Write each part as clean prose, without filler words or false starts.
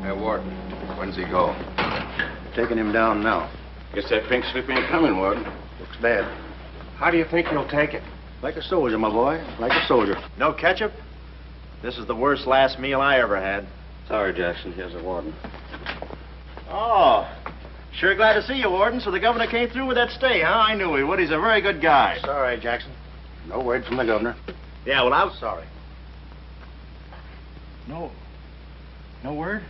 Hey, Warden, when's he go? Taking him down now. Guess that pink slip ain't coming, Warden. Looks bad. How do you think he'll take it? Like a soldier, my boy. Like a soldier. No ketchup? This is the worst last meal I ever had. Sorry, Jackson. Here's the warden. Oh, sure glad to see you, Warden. So the governor came through with that stay, huh? I knew he would. He's a very good guy. Sorry, Jackson. No word from the governor. Yeah, well, I'm sorry. No word?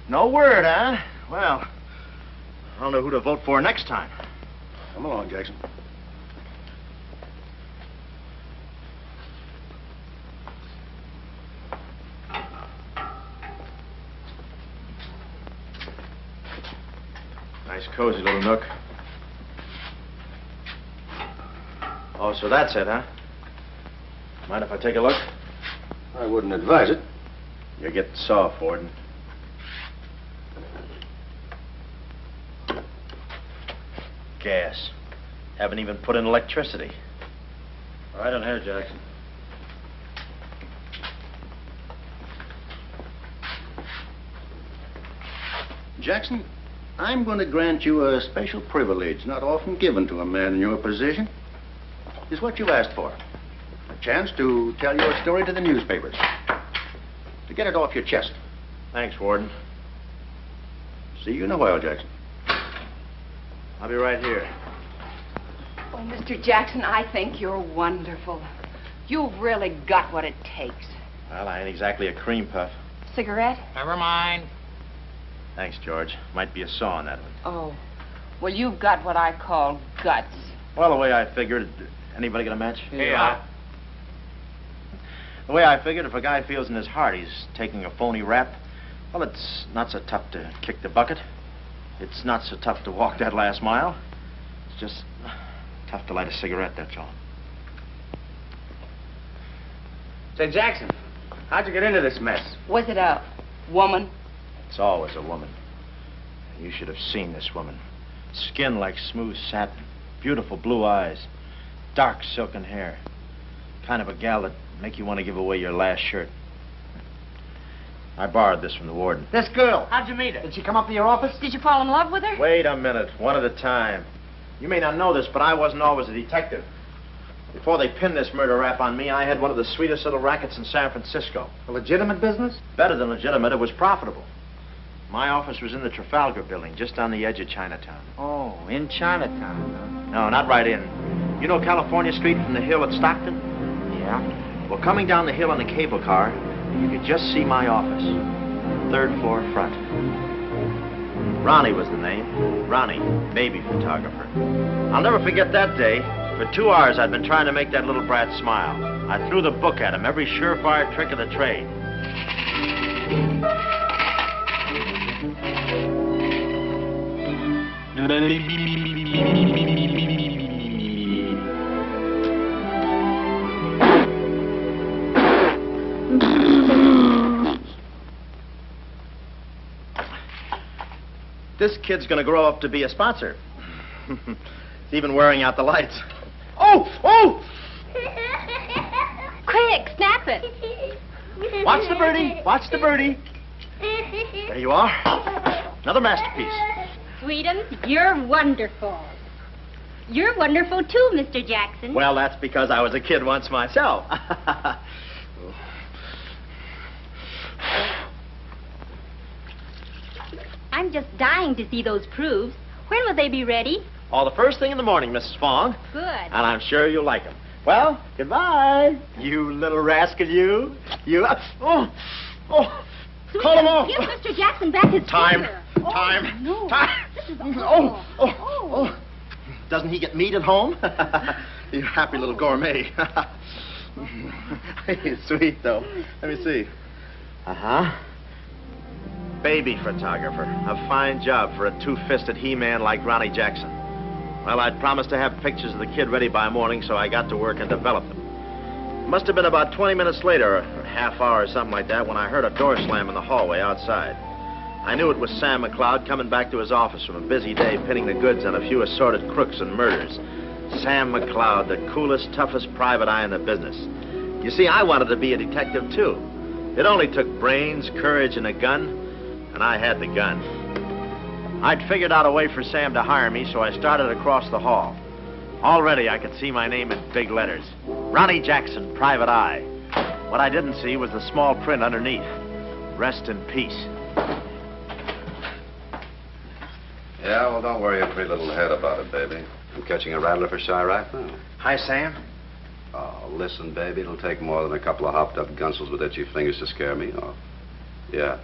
No word, huh? Well, I don't know who to vote for next time. Come along, Jackson. Nice, cozy little nook. Oh, so that's it, huh? Mind if I take a look? I wouldn't advise it. You're getting soft, Warden. Gas. Haven't even put in electricity. Right on here, Jackson. Jackson, I'm going to grant you a special privilege not often given to a man in your position. It's what you asked for. A chance to tell your story to the newspapers. To get it off your chest. Thanks, Warden. See you in a while, Jackson. I'll be right here. Oh, Mr. Jackson, I think you're wonderful. You've really got what it takes. Well, I ain't exactly a cream puff. Cigarette? Never mind. Thanks, George. Might be a saw on that one. Oh, well, you've got what I call guts. Well, the way I figured... Anybody got a match? Yeah. The way I figured, if a guy feels in his heart he's taking a phony rap, well, it's not so tough to kick the bucket. It's not so tough to walk that last mile. It's just tough to light a cigarette, that's all. Say, Jackson, how'd you get into this mess? Was it a woman? It's always a woman. You should have seen this woman. Skin like smooth satin, beautiful blue eyes, dark silken hair. Kind of a gal that'd make you want to give away your last shirt. I borrowed this from the warden. This girl, how'd you meet her? Did she come up to your office? Did you fall in love with her? Wait a minute, one at a time. You may not know this, but I wasn't always a detective. Before they pinned this murder rap on me, I had one of the sweetest little rackets in San Francisco. A legitimate business? Better than legitimate, it was profitable. My office was in the Trafalgar building, just on the edge of Chinatown. Oh, in Chinatown, No, not right in. You know California Street from the hill at Stockton? huh? Yeah. Well, coming down the hill in the cable car, you could just see my office. 3rd floor front. Ronnie was the name. Ronnie, baby photographer. I'll never forget that day. For 2 hours, I'd been trying to make that little brat smile. I threw the book at him, every surefire trick of the trade. This kid's gonna grow up to be a sponsor. He's even wearing out the lights. Oh! Oh! Quick, snap it. Watch the birdie. Watch the birdie. There you are. Another masterpiece. Sweetums, you're wonderful. You're wonderful too, Mr. Jackson. Well, that's because I was a kid once myself. I'm just dying to see those proofs. When will they be ready? All the first thing in the morning, Mrs. Fong. Good. And I'm sure you'll like them. Well, goodbye. You little rascal, you. You. Oh. Call him off. Give Mr. Jackson back his Time. finger. Time. No. Time. This is awful. Oh. Doesn't he get meat at home? You happy little gourmet. He's sweet, though. Let me see. Uh-huh. Baby photographer. A fine job for a two-fisted he-man like Ronnie Jackson. Well, I'd promised to have pictures of the kid ready by morning, so I got to work and developed them. It must have been about 20 minutes later, or a half hour or something like that, when I heard a door slam in the hallway outside. I knew it was Sam McLeod coming back to his office from a busy day pinning the goods on a few assorted crooks and murders. Sam McLeod, the coolest, toughest private eye in the business. You see, I wanted to be a detective, too. It only took brains, courage, and a gun, and I had the gun. I'd figured out a way for Sam to hire me, so I started across the hall. Already, I could see my name in big letters. Ronnie Jackson, Private Eye. What I didn't see was the small print underneath. Rest in peace. Yeah, well, don't worry your pretty little head about it, baby. I'm catching a rattler for Chirac now. Hi, Sam. Oh, listen, baby, it'll take more than a couple of hopped-up gunsels with itchy fingers to scare me off. Yeah.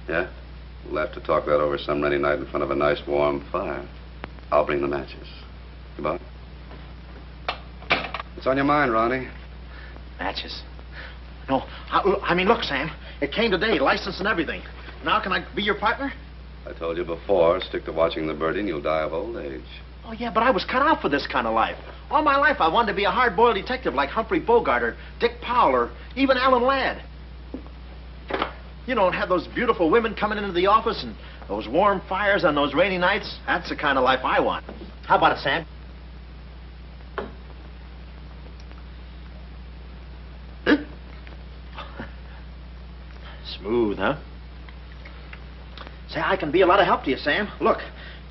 Yeah? We'll have to talk that over some rainy night in front of a nice warm fire. I'll bring the matches. Goodbye. What's on your mind, Ronnie? Matches. No, I mean, look, Sam. It came today, license and everything. Now can I be your partner? I told you before, stick to watching the birdie and you'll die of old age. Oh, yeah, but I was cut out for this kind of life. All my life, I wanted to be a hard-boiled detective like Humphrey Bogart or Dick Powell or even Alan Ladd. You don't have those beautiful women coming into the office and those warm fires on those rainy nights. That's the kind of life I want. How about it, Sam? Smooth, huh? Say, I can be a lot of help to you, Sam. Look,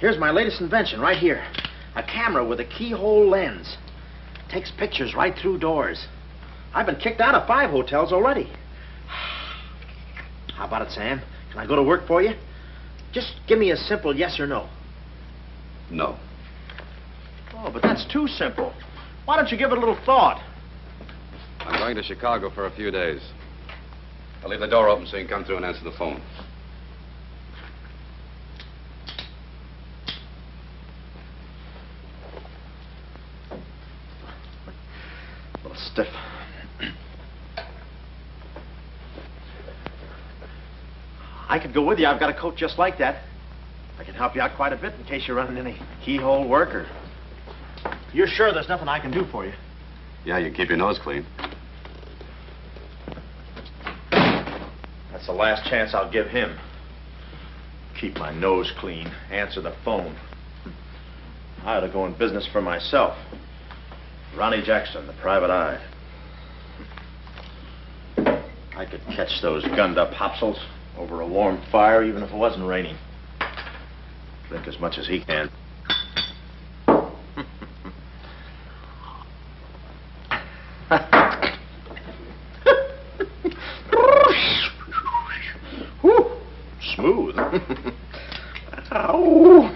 here's my latest invention right here. A camera with a keyhole lens. Takes pictures right through doors. I've been kicked out of 5 hotels already. How about it, Sam? Can I go to work for you? Just give me a simple yes or no. No. Oh, but that's too simple. Why don't you give it a little thought? I'm going to Chicago for a few days. I'll leave the door open so you can come through and answer the phone. A little stiff. I could go with you. I've got a coat just like that. I can help you out quite a bit in case you're running any keyhole work or... You're sure there's nothing I can do for you? Yeah, you can keep your nose clean. That's the last chance I'll give him. Keep my nose clean. Answer the phone. I ought to go in business for myself. Ronnie Jackson, the Private Eye. I could catch those gunned-up hopsels over a warm fire even if it wasn't raining. Drink as much as he can. Whew. Smooth. Ow.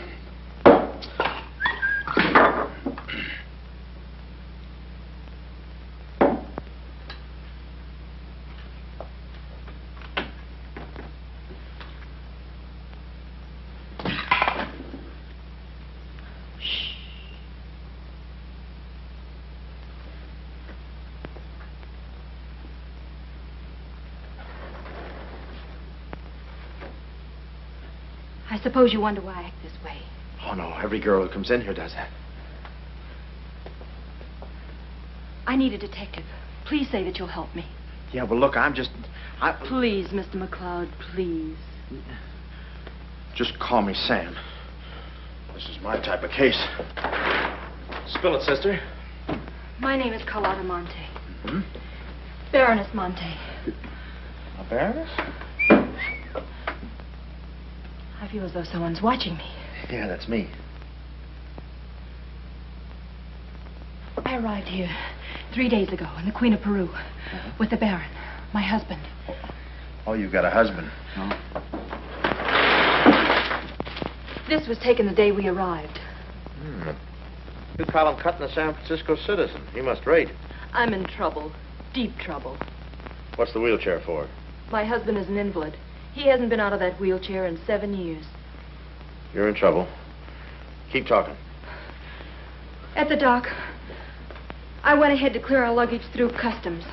I suppose you wonder why I act this way. Oh, no. Every girl who comes in here does that. I need a detective. Please say that you'll help me. Yeah, well, look, I'm just... Please, Mr. McCloud, please. Just call me Sam. This is my type of case. Spill it, sister. My name is Carlotta Monte. Hmm? Baroness Monte. A baroness? I feel as though someone's watching me. Yeah, that's me. I arrived here 3 days ago in the Queen of Peru with the Baron, my husband. Oh, you've got a husband. No. This was taken the day we arrived. You call him cutting a San Francisco citizen. He must rate. I'm in trouble. Deep trouble. What's the wheelchair for? My husband is an invalid. He hasn't been out of that wheelchair in 7 years. You're in trouble. Keep talking. At the dock, I went ahead to clear our luggage through customs.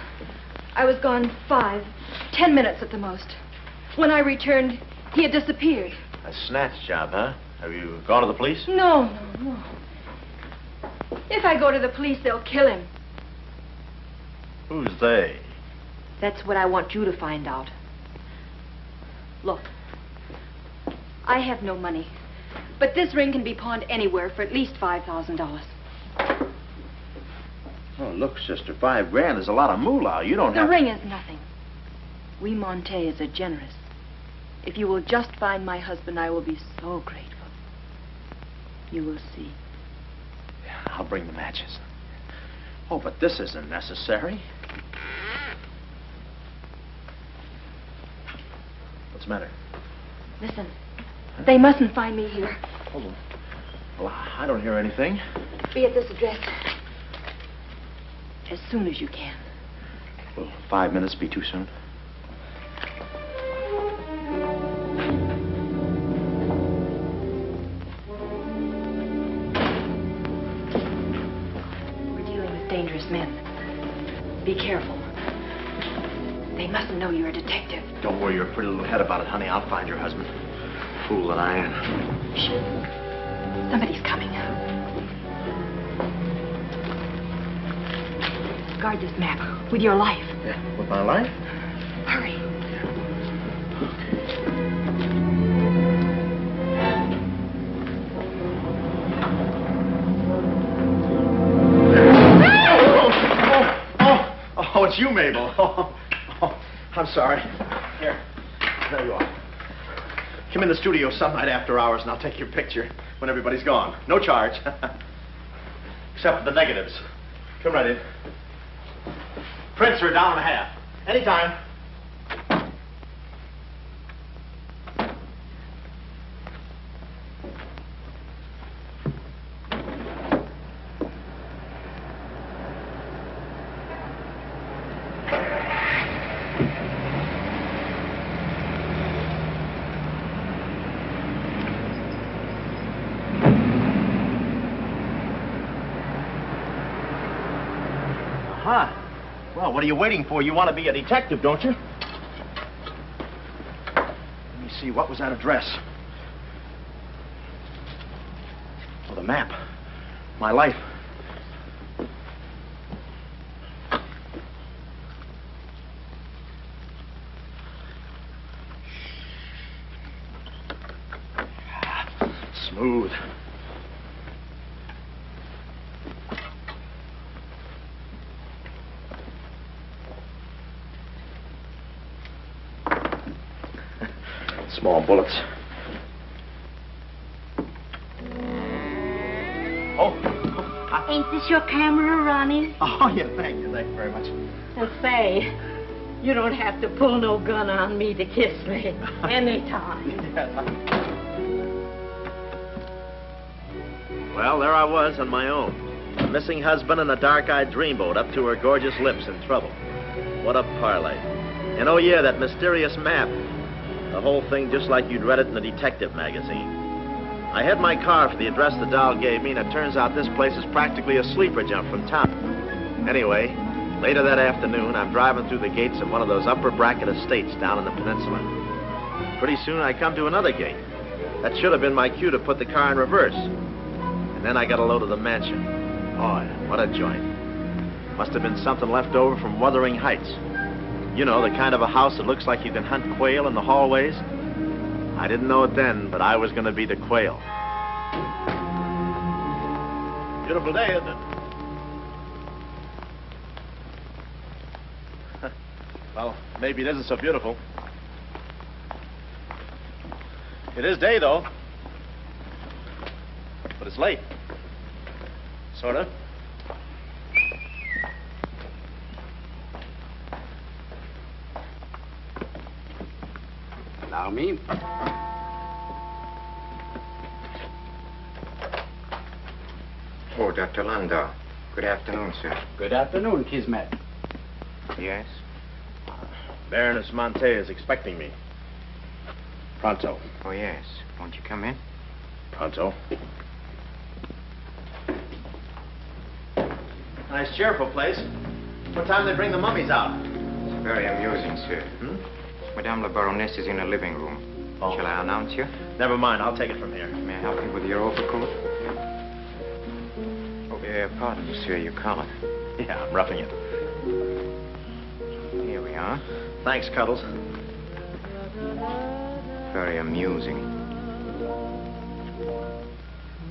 I was gone 5, 10 minutes at the most. When I returned, he had disappeared. A snatch job, huh? Have you gone to the police? No. If I go to the police, they'll kill him. Who's they? That's what I want you to find out. Look, I have no money, but this ring can be pawned anywhere for at least $5,000. Oh, look, sister, $5 grand is a lot of moolah. You don't The have... ring is nothing. We Montes are generous. If you will just find my husband, I will be so grateful. You will see. Yeah, I'll bring the matches. Oh, but this isn't necessary. What's the matter? Listen, they mustn't find me here. Hold on. Well, I don't hear anything. Be at this address as soon as you can. Will 5 minutes be too soon? We're dealing with dangerous men. Be careful. They mustn't know you're a detective. Don't worry your pretty little head about it, honey. I'll find your husband. Fool that I am. Shh. Somebody's coming. Guard this map with your life. Yeah, with my life? Hurry. Oh, it's you, Mabel. Oh, I'm sorry. Here, there you are. Come in the studio some night after hours, and I'll take your picture when everybody's gone. No charge. Except for the negatives. Come right in. Prints are $1.50. Anytime. Aha. Well, what are you waiting for? You want to be a detective, don't you? Let me see, what was that address? Oh, the map. My life. Smooth. Small bullets. Ain't this your camera, Ronnie? Oh, yeah, thank you very much. And say, you don't have to pull no gun on me to kiss me anytime. Well, there I was on my own. A missing husband and a dark-eyed dreamboat up to her gorgeous lips in trouble. What a parlay. And oh, yeah, that mysterious map. The whole thing just like you'd read it in a detective magazine. I had my car for the address the doll gave me, and it turns out this place is practically a sleeper jump from town. Anyway, later that afternoon, I'm driving through the gates of one of those upper bracket estates down in the peninsula. Pretty soon, I come to another gate. That should have been my cue to put the car in reverse. And then I got a load of the mansion. Oh, what a joint. Must have been something left over from Wuthering Heights. You know, the kind of a house that looks like you can hunt quail in the hallways. I didn't know it then, but I was going to be the quail. Beautiful day, isn't it? Well, maybe it isn't so beautiful. It is day, though. But it's late. Sort of. Allow me. Oh, Dr. Landau. Good afternoon, sir. Good afternoon, Kismet. Yes? Baroness Monte is expecting me. Pronto. Oh, yes. Won't you come in? Pronto. Nice, cheerful place. What time do they bring the mummies out? It's very amusing, sir. Madame la Baroness is in the living room. Oh. Shall I announce you? Never mind, I'll take it from here. May I help you with your overcoat? Oh, pardon, sir, your collar. Yeah, I'm roughing it. Here we are. Thanks, Cuddles. Very amusing.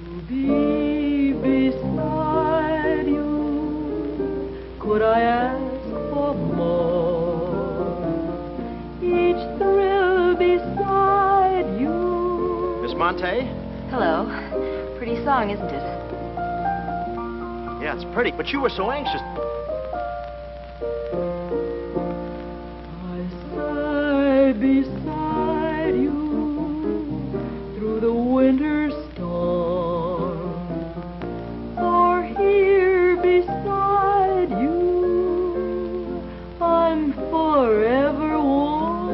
To be beside you Monte. Hello. Pretty song, isn't it? Yeah, it's pretty, but you were so anxious. I sigh beside you through the winter storm, for here beside you I'm forever warm.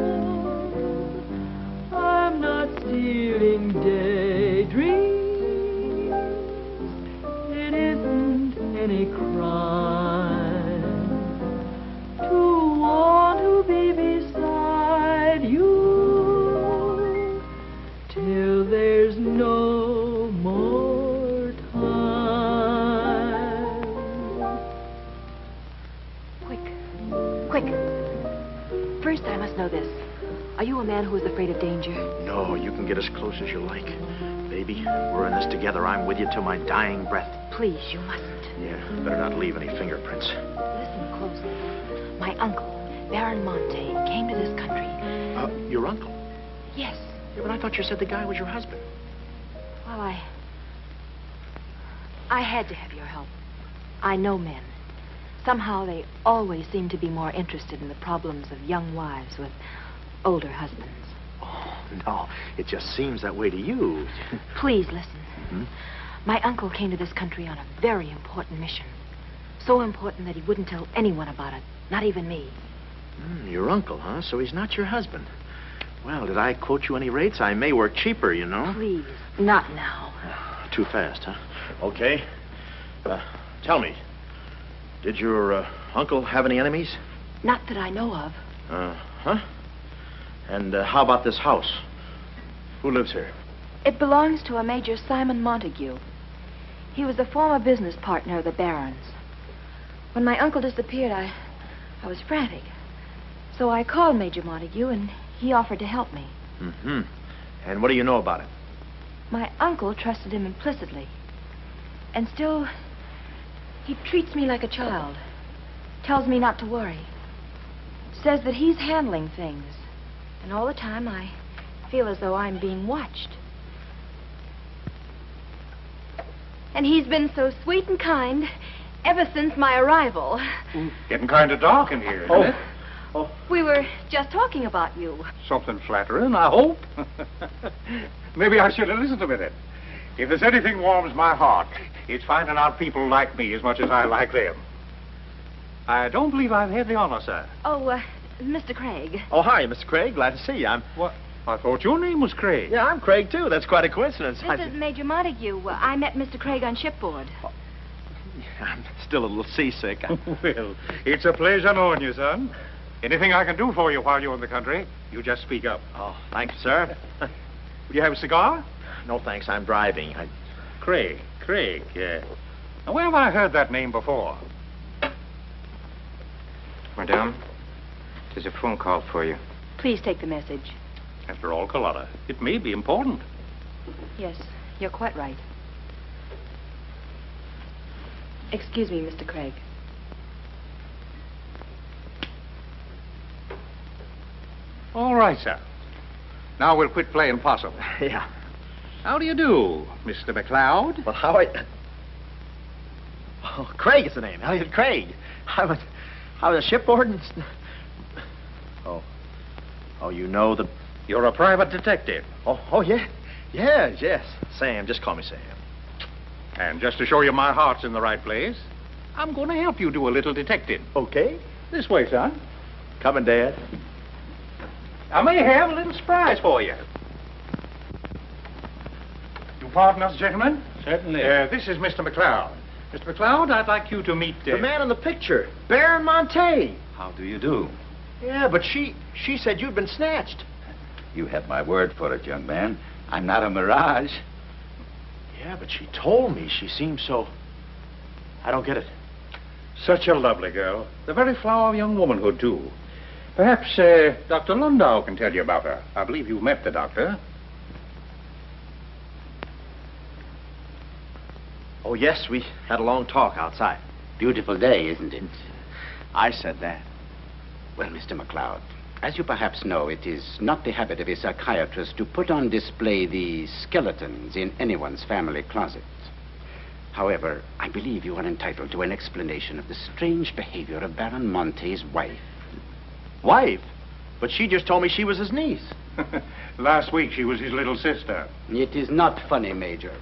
I'm not stealing daydreams. It isn't any crime to want to be beside you till there's no more time. Quick. First, I must know this. Are you a man who is afraid of danger? No, you can get as close as you like. Baby, we're in this together. I'm with you till my dying breath. Please, you mustn't. Yeah, better not leave any fingerprints. Listen closely. My uncle, Baron Monte, came to this country. Your uncle? Yes. Yeah, but I thought you said the guy was your husband. Well, I had to have your help. I know men. Somehow they always seem to be more interested in the problems of young wives with older husbands. Oh, no, it just seems that way to you. Please listen. My uncle came to this country on a very important mission. So important that he wouldn't tell anyone about it, not even me. Your uncle, huh? So he's not your husband. Well, did I quote you any rates? I may work cheaper, you know. Please, not now. Too fast, huh? Okay. Tell me, did your uncle have any enemies? Not that I know of. Huh? And how about this house? Who lives here? It belongs to a Major Simon Montague. He was a former business partner of the Baron's. When my uncle disappeared, I was frantic. So I called Major Montague, and he offered to help me. And what do you know about it? My uncle trusted him implicitly. And still, he treats me like a child. Tells me not to worry. Says that he's handling things. And all the time, I feel as though I'm being watched. And he's been so sweet and kind ever since my arrival. Getting kind of dark in here, isn't it? We were just talking about you. Something flattering, I hope. Maybe I should have listened a minute. If there's anything warms my heart, it's finding out people like me as much as I like them. I don't believe I've had the honor, sir. Oh, Mr. Craig. Oh, hi, Mr. Craig. Glad to see you. What? I thought your name was Craig. Yeah, I'm Craig, too. That's quite a coincidence. This is Major Montague. I met Mr. Craig on shipboard. I'm still a little seasick. Well, it's a pleasure knowing you, son. Anything I can do for you while you're in the country, you just speak up. Oh, thank you, sir. Will you have a cigar? No, thanks. I'm driving. Craig, yeah. Now, where have I heard that name before? Madame, there's a phone call for you. Please take the message. After all, Carlotta, it may be important. Yes, you're quite right. Excuse me, Mr. Craig. All right, sir. Now we'll quit playing possum. Yeah. How do you do, Mr. McLeod? Well, how Oh, Craig is the name. Elliott Craig. I was shipboard and... Oh, you know the... You're a private detective. Oh, yeah. Yes. Sam, just call me Sam. And just to show you my heart's in the right place, I'm going to help you do a little detecting. Okay. This way, son. Coming, Dad. I may have a little surprise for you. You pardon us, gentlemen? Certainly. This is Mr. McLeod. Mr. McLeod, I'd like you to meet... The man in the picture, Baron Monte. How do you do? Yeah, but she said you'd been snatched. You have my word for it, young man. I'm not a mirage. Yeah, but she told me. She seemed so... I don't get it. Such a lovely girl. The very flower of young womanhood, too. Perhaps Dr. Lundau can tell you about her. I believe you've met the doctor. Oh, yes, we had a long talk outside. Beautiful day, isn't it? I said that. Well, Mr. McLeod, As you perhaps know, it is not the habit of a psychiatrist to put on display the skeletons in anyone's family closet. However, I believe you are entitled to an explanation of the strange behavior of Baron Monte's wife. Wife? But she just told me she was his niece. Last week she was his little sister. It is not funny, Major.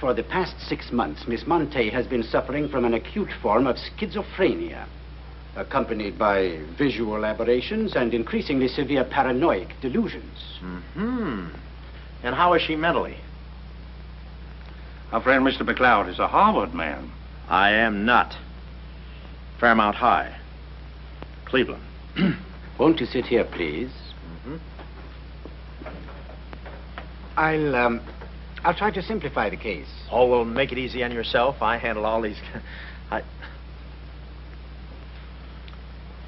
For the past 6 months, Miss Monte has been suffering from an acute form of schizophrenia, accompanied by visual aberrations and increasingly severe paranoid delusions. Mm-hmm. And how is she mentally? Our friend Mr. McLeod is a Harvard man. I am not. Fairmount High. Cleveland. Won't you sit here, please? Mm-hmm. I'll try to simplify the case. Oh, well, make it easy on yourself. I handle all these...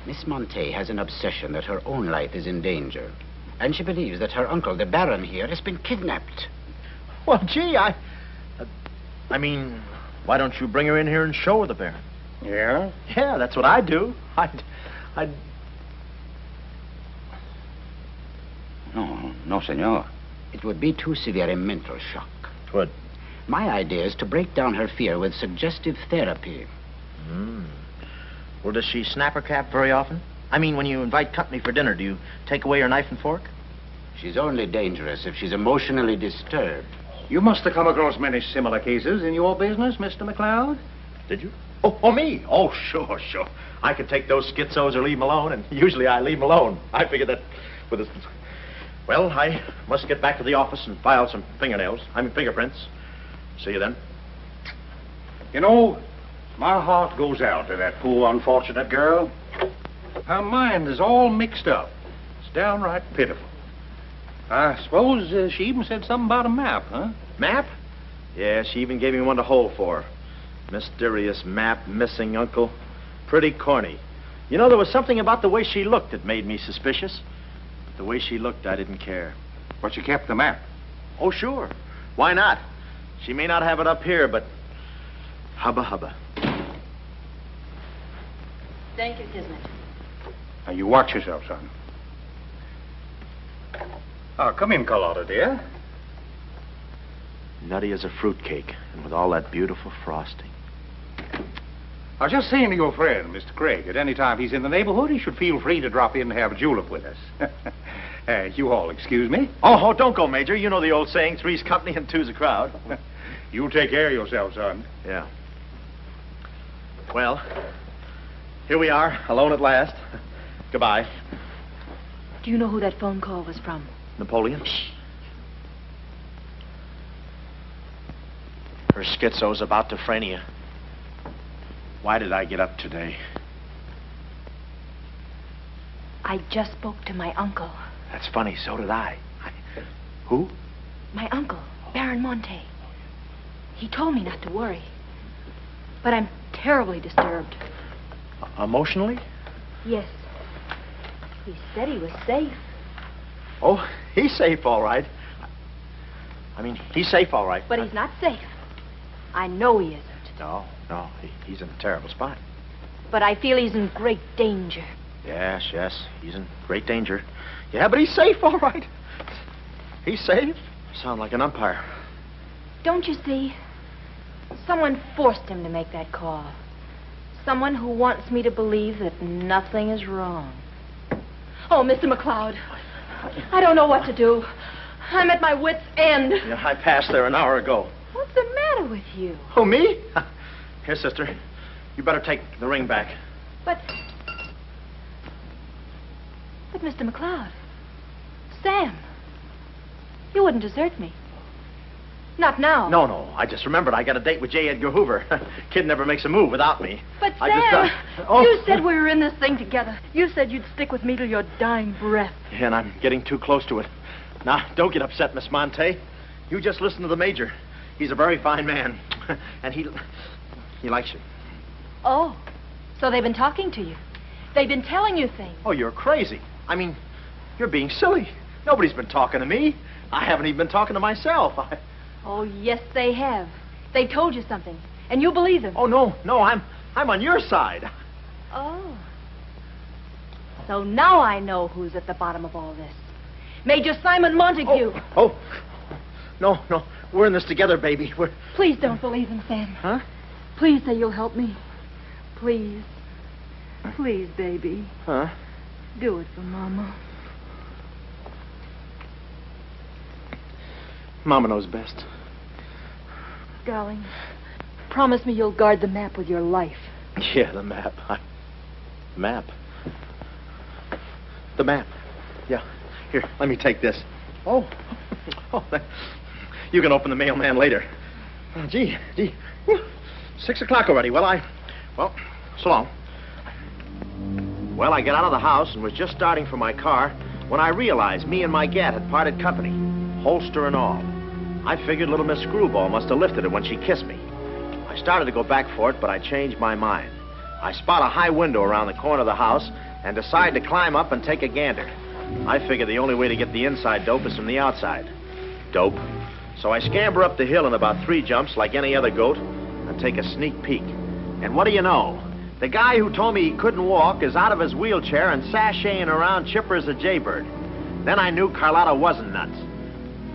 Miss Monte has an obsession that her own life is in danger. And she believes that her uncle, the Baron here, has been kidnapped. Well, gee, I mean, why don't you bring her in here and show her the Baron? Yeah? Yeah, that's what I'd do. I'd... No, senor. It would be too severe a mental shock. What? My idea is to break down her fear with suggestive therapy. Well, does she snap her cap very often? I mean, when you invite company for dinner, do you take away her knife and fork? She's only dangerous if she's emotionally disturbed. You must have come across many similar cases in your business, Mr. McLeod. Did you? Oh, me? Oh, sure. I could take those schizos or leave them alone, and usually I leave them alone. I figure that with a... Well, I must get back to the office and file some fingerprints. See you then. You know, my heart goes out to that poor, unfortunate girl. Her mind is all mixed up. It's downright pitiful. I suppose she even said something about a map, huh? Map? Yeah, she even gave me one to hold for. Mysterious map, missing uncle. Pretty corny. You know, there was something about the way she looked that made me suspicious. The way she looked, I didn't care. But she kept the map. Oh, sure. Why not? She may not have it up here, but... Hubba. Thank you, Kismet. Now, you watch yourself, son. Oh, come in, Carlotta, dear. Nutty as a fruitcake, and with all that beautiful frosting. I was just saying to your friend, Mr. Craig, at any time he's in the neighborhood, he should feel free to drop in and have a julep with us. You all excuse me? Oh, don't go, Major. You know the old saying, three's company and two's a crowd. You take care of yourself, son. Yeah. Well, here we are, alone at last. Goodbye. Do you know who that phone call was from? Napoleon? Shh. Her schizo's about to frania. Why did I get up today? I just spoke to my uncle. That's funny, so did I. Who? My uncle, Baron Monte. He told me not to worry. But I'm terribly disturbed. Emotionally? Yes. He said he was safe. Oh, he's safe, all right. I mean, he's safe, all right. But he's not safe. I know he isn't. No, he's in a terrible spot. But I feel he's in great danger. Yes, he's in great danger. Yeah, but he's safe, all right. He's safe. Sound like an umpire. Don't you see? Someone forced him to make that call. Someone who wants me to believe that nothing is wrong. Oh, Mr. McLeod, I don't know what to do. I'm at my wit's end. Yeah, I passed there an hour ago. What's the matter with you? Oh, me? Here, sister. You better take the ring back. But Mr. McLeod, Sam, you wouldn't desert me. Not now. No. I just remembered I got a date with J. Edgar Hoover. Kid never makes a move without me. But Sam, you said we were in this thing together. You said you'd stick with me till your dying breath. Yeah, and I'm getting too close to it. Now, don't get upset, Miss Monte. You just listen to the Major. He's a very fine man. And he likes you. Oh, so they've been talking to you. They've been telling you things. Oh, you're crazy. I mean, you're being silly. Nobody's been talking to me. I haven't even been talking to myself. Oh, yes, they have. They told you something, and you believe them. Oh, no, I'm on your side. Oh. So now I know who's at the bottom of all this. Major Simon Montague. Oh. No. We're in this together, baby. Please don't believe him, Sam. Huh? Please say you'll help me. Please. Please, baby. Huh? Do it for Mama. Mama knows best. Darling, promise me you'll guard the map with your life. Yeah, the map. Map? The map. Yeah. Here, let me take this. Oh, you can open the mailman later. Oh, gee. Whew. 6 o'clock already. Well, so long. Well, I got out of the house and was just starting for my car when I realized me and my gat had parted company, holster and all. I figured little Miss Screwball must have lifted it when she kissed me. I started to go back for it, but I changed my mind. I spot a high window around the corner of the house and decide to climb up and take a gander. I figure the only way to get the inside dope is from the outside. Dope. So I scamper up the hill in about 3 jumps like any other goat and take a sneak peek. And what do you know? The guy who told me he couldn't walk is out of his wheelchair and sashaying around chipper as a jaybird. Then I knew Carlotta wasn't nuts.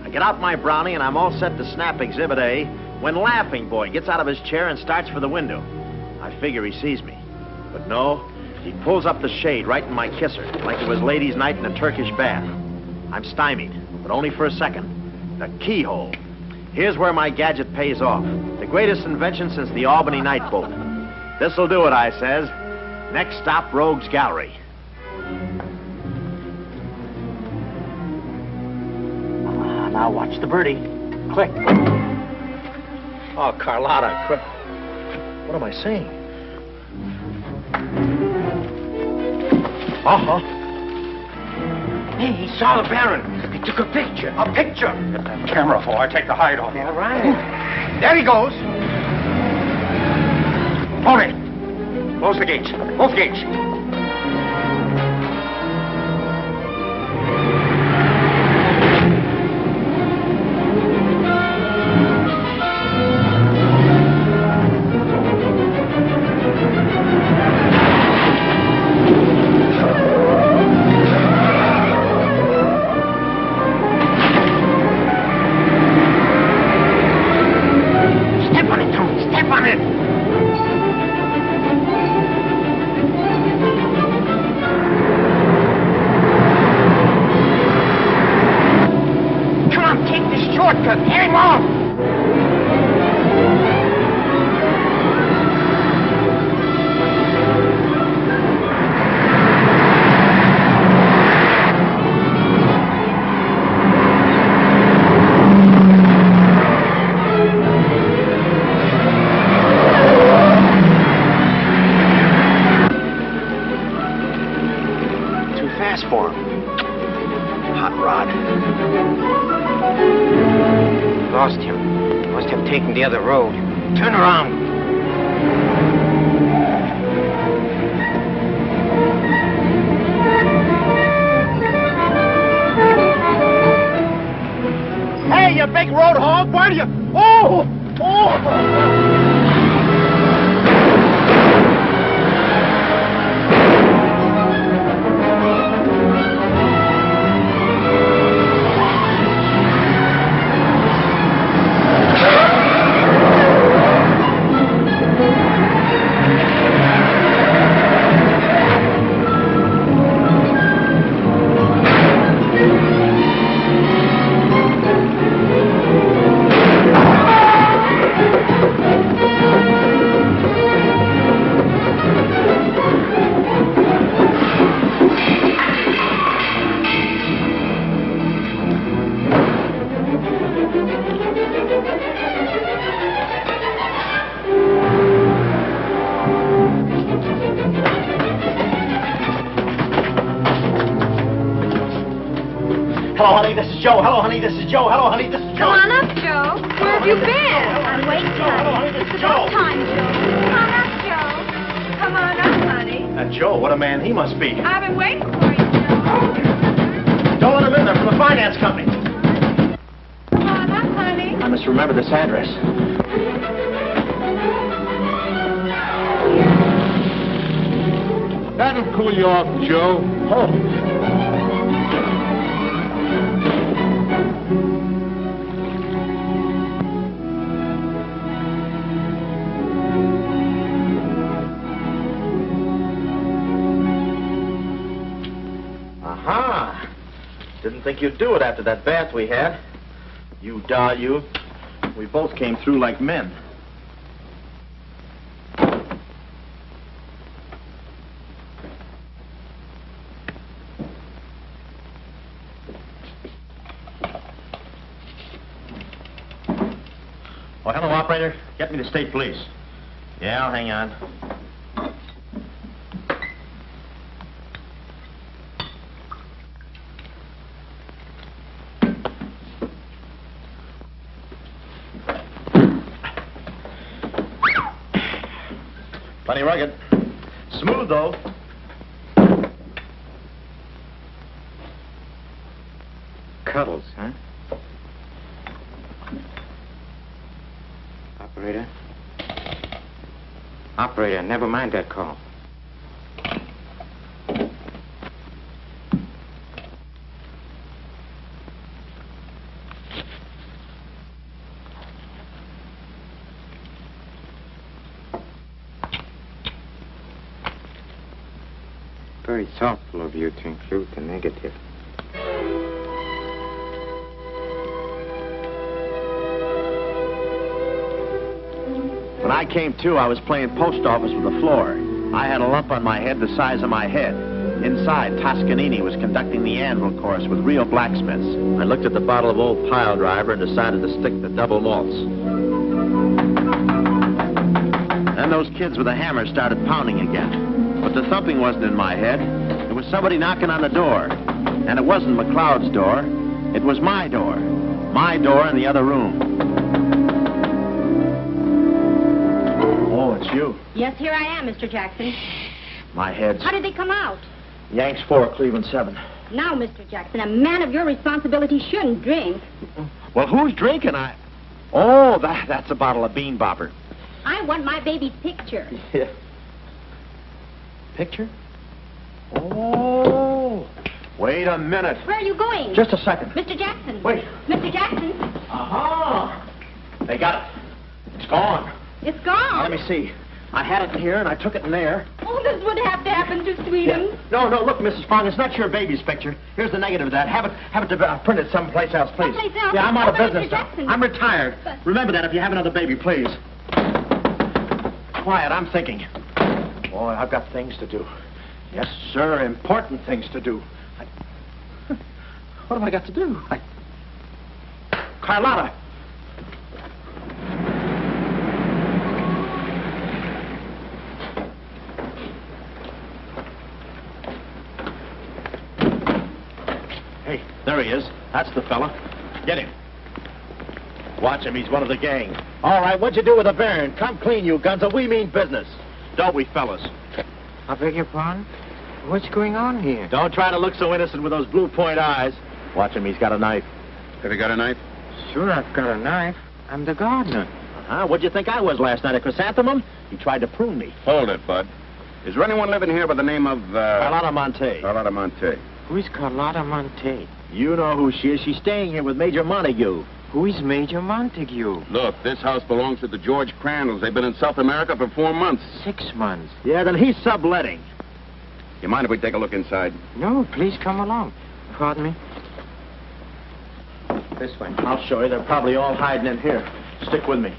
I get out my brownie and I'm all set to snap Exhibit A when Laughing Boy gets out of his chair and starts for the window. I figure he sees me. But no, he pulls up the shade right in my kisser, like it was ladies' night in a Turkish bath. I'm stymied, but only for a second. The keyhole. Here's where my gadget pays off. The greatest invention since the Albany night boat. This'll do it, I says. Next stop, Rogue's Gallery. Now watch the birdie. Quick. Oh, Carlotta, quick. What am I saying? Uh-huh. Hey, he saw the Baron. He took a picture. A picture? Get that camera for I take the hide off. Yeah, right. There he goes. Hold it. Close the gates. Both gates. The other road. Turn around. Hey, you big road hog, why do you... Oh! Hello, honey, this is Joe. Hello, honey, this is Joe. Hello, honey, this is Joe. Come on up, Joe. Where have you been? I'm waiting, honey. It's about time, Joe. Come on up, Joe. Come on up, honey. Joe, what a man he must be. I've been waiting for you, Joe. Don't let him in. They're from the finance company. Come on up, honey. I must remember this address. That'll cool you off, Joe. Aha! Didn't think you'd do it after that bath we had. You doll, you. We both came through like men. Oh, hello, operator. Get me the state police. Yeah, I'll hang on. Plenty rugged. Smooth, though. Cuddles, huh? Operator? Operator, never mind that call. Very thoughtful of you to include the negative. When I came to, I was playing post office with the floor. I had a lump on my head the size of my head. Inside, Toscanini was conducting the anvil course with real blacksmiths. I looked at the bottle of old pile driver and decided to stick the double malts. Then those kids with the hammer started pounding again. But the thumping wasn't in my head. It was somebody knocking on the door. And it wasn't McLeod's door. It was my door. My door in the other room. Oh, it's you. Yes, here I am, Mr. Jackson. My head's... How did they come out? Yanks 4, Cleveland 7. Now, Mr. Jackson, a man of your responsibility shouldn't drink. Well, who's drinking? Oh, that's a bottle of Bean Bopper. I want my baby's picture. Yeah. Picture? Oh. Wait a minute. Where are you going? Just a second. Mr. Jackson. Wait. Mr. Jackson. Aha! They got it. It's gone. It's gone. Let me see. I had it in here, and I took it in there. Oh, this would have to happen to Sweden. Yeah. No, look, Mrs. Fong, it's not your baby's picture. Here's the negative of that. Have it printed someplace else, please. Someplace else? Yeah, I'm out of Oh, business Mr. now. Jackson. I'm retired. Remember that if you have another baby, please. Quiet, I'm thinking. Boy, I've got things to do. Yes, sir, important things to do. What have I got to do? Carlotta! Hey, there he is. That's the fella. Get him. Watch him. He's one of the gang. All right, what'd you do with the baron? Come clean, you gunzo. We mean business. Don't we, fellas? I beg your pardon? What's going on here? Don't try to look so innocent with those blue point eyes. Watch him. He's got a knife. Have you got a knife? Sure, I've got a knife. I'm the gardener. What'd you think I was last night, a chrysanthemum? He tried to prune me. Hold it, Bud. Is there anyone living here by the name of, Carlotta Monte. Carlotta Monte. Who is Carlotta Monte? You know who she is. She's staying here with Major Montague. Who is Major Montague? Look, this house belongs to the George Crandalls. They've been in South America for 4 months. 6 months. Yeah, then he's subletting. You mind if we take a look inside? No, please come along. Pardon me? This way. I'll show you. They're probably all hiding in here. Stick with me.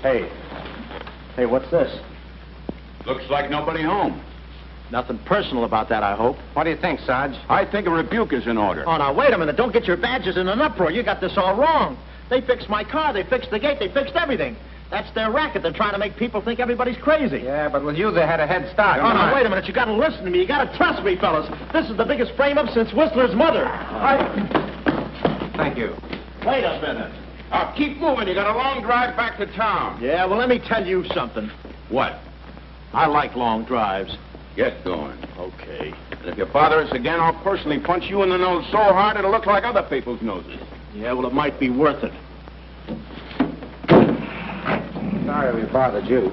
Hey, what's this? Looks like nobody home. Nothing personal about that, I hope. What do you think, Sarge? I think a rebuke is in order. Oh, now, wait a minute. Don't get your badges in an uproar. You got this all wrong. They fixed my car. They fixed the gate. They fixed everything. That's their racket. They're trying to make people think everybody's crazy. Yeah, but with you, they had a head start. Oh, now, wait a minute. You got to listen to me. You got to trust me, fellas. This is the biggest frame-up since Whistler's mother. Thank you. Wait a minute. Keep moving. You got a long drive back to town. Yeah, well, let me tell you something. What? I like long drives. Get going. Okay. And if you bother us again, I'll personally punch you in the nose so hard it'll look like other people's noses. Yeah, well, it might be worth it. Sorry we bothered you.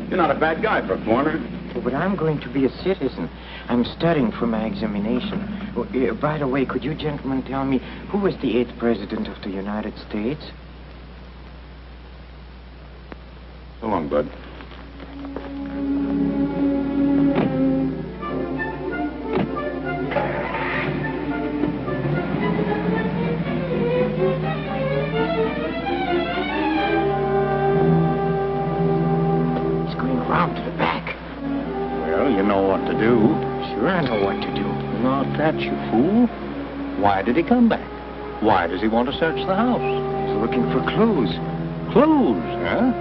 You're not a bad guy for a foreigner. Oh, but I'm going to be a citizen. I'm studying for my examination. Oh, by the way, could you gentlemen tell me who was the 8th president of the United States? So long, bud. Sure, I know what to do. Not that, you fool. Why did he come back? Why does he want to search the house? He's looking for clues. Clues, huh?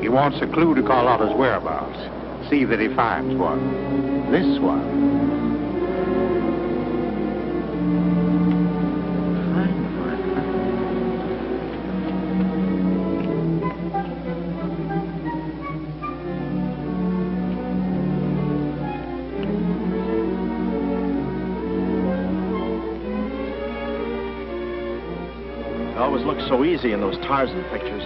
He wants a clue to call out his whereabouts. See that he finds one. This one. Always looked so easy in those Tarzan pictures.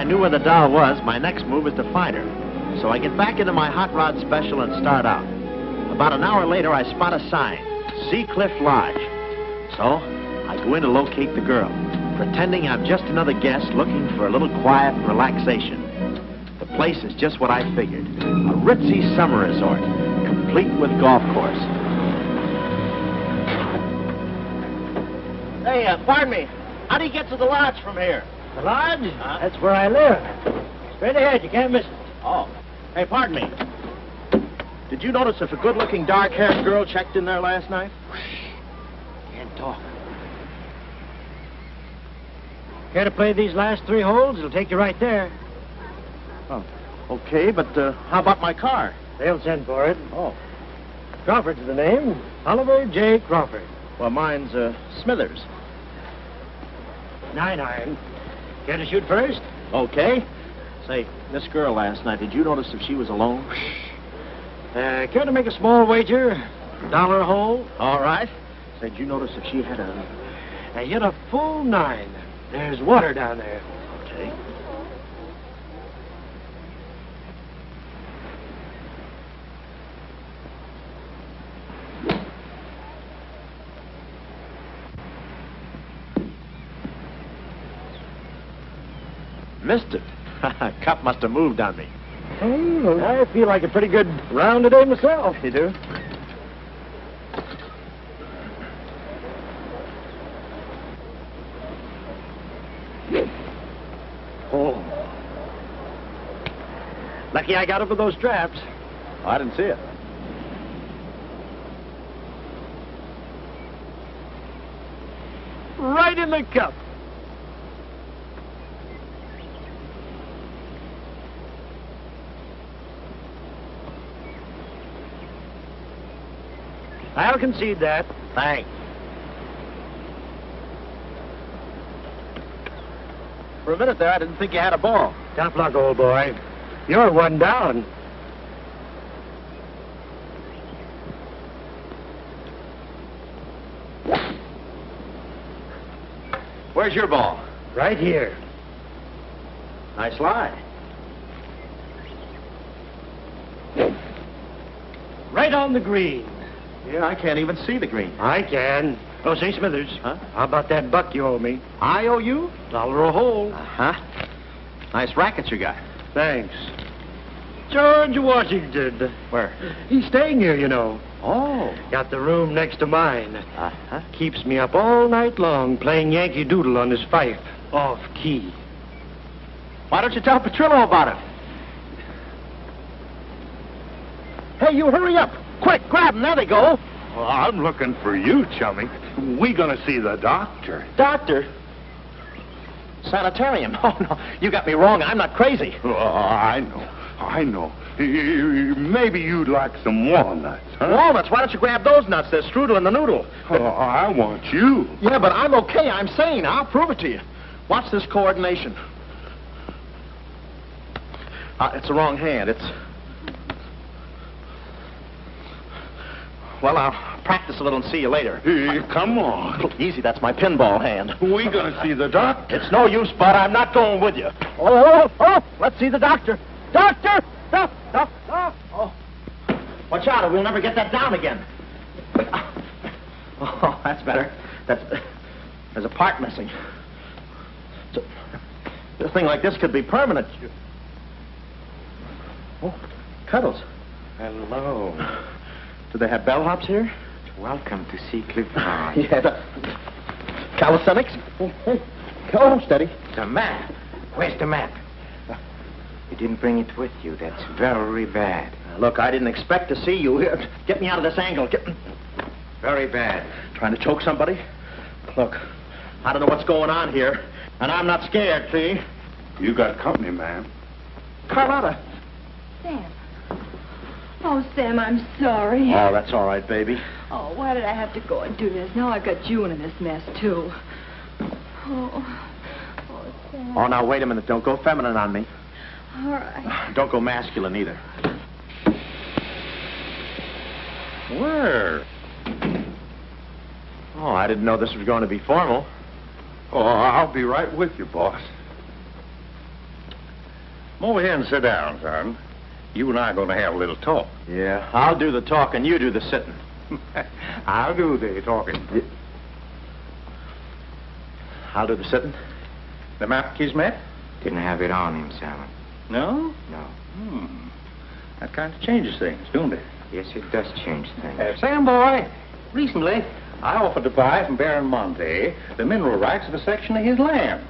Where the doll was, my next move is to find her. So I get back into my hot rod special and start out. About an hour later, I spot a sign, Sea Cliff Lodge. So I go in to locate the girl, pretending I'm just another guest looking for a little quiet relaxation. The place is just what I figured, a ritzy summer resort, complete with golf course. Hey, pardon me, how do you get to the lodge from here? The lodge? That's where I live. Straight ahead, you can't miss it. Oh. Hey, pardon me. Did you notice if a good-looking, dark-haired girl checked in there last night? Can't talk. Care to play these last 3 holes? It'll take you right there. Oh, okay, but how about my car? They'll send for it. Oh. Crawford's the name. Oliver J. Crawford. Well, mine's Smithers. 9 iron. Care to shoot first? Okay. Say, this girl last night, did you notice if she was alone? Care to make a small wager? $1 a hole? All right. Say, did you notice if she had a... You hit a full 9. There's water down there. Okay. Missed it. Cup must have moved on me. Oh, I feel like a pretty good round today myself. You do? Oh. Lucky I got over those straps. Oh, I didn't see it. Right in the cup. I'll concede that. Thanks. For a minute there, I didn't think you had a ball. Tough luck, old boy. You're one down. Where's your ball? Right here. Nice lie. Right on the green. Yeah, I can't even see the green. I can. Oh, say, Smithers. Huh? How about that buck you owe me? I owe you? $1 a hole. Uh-huh. Nice rackets you got. Thanks. George Washington. Where? He's staying here, you know. Oh. Got the room next to mine. Uh-huh. Keeps me up all night long playing Yankee Doodle on his fife. Off key. Why don't you tell Petrillo about it? Hey, you hurry up. Quick, grab them. There they go. Well, I'm looking for you, chummy. We gonna see the doctor. Doctor? Sanatorium. Oh, no. You got me wrong. I'm not crazy. Oh, I know. Maybe you'd like some walnuts, huh? Walnuts? Why don't you grab those nuts? They're strudel in the noodle. Oh, I want you. Yeah, but I'm okay. I'm sane. I'll prove it to you. Watch this coordination. It's the wrong hand. It's... Well, I'll practice a little and see you later. Hey, come on. Easy, that's my pinball hand. We gonna see the doctor. It's no use, Bud. I'm not going with you. Oh, let's see the doctor. Doctor! No. Oh. Watch out, or we'll never get that down again. Oh, that's better. There's a part missing. A thing like this could be permanent. Oh, Cuddles. Hello. Do they have bellhops here? Welcome to see Cliff High. Yeah, calisthenics? Go, steady. The map. Where's the map? You didn't bring it with you. That's very bad. Look, I didn't expect to see you here. Get me out of this angle. Very bad. Trying to choke somebody? Look, I don't know what's going on here, and I'm not scared, see? You got company, ma'am. Carlotta. Sam. Oh, Sam, I'm sorry. Oh, that's all right, baby. Oh, why did I have to go and do this? Now I've got you in this mess, too. Oh, Sam. Oh, now, wait a minute. Don't go feminine on me. All right. Don't go masculine, either. Where? Oh, I didn't know this was going to be formal. Oh, I'll be right with you, boss. Come over here and sit down, son. You and I are going to have a little talk. Yeah, I'll do the talking, you do the sitting. I'll do the talking. I'll do the sitting. The map, Kismet? Didn't have it on him, Salmon. No? No. That kind of changes things, don't it? Yes, it does change things. Sam, boy, recently I offered to buy from Baron Monte the mineral rights of a section of his land.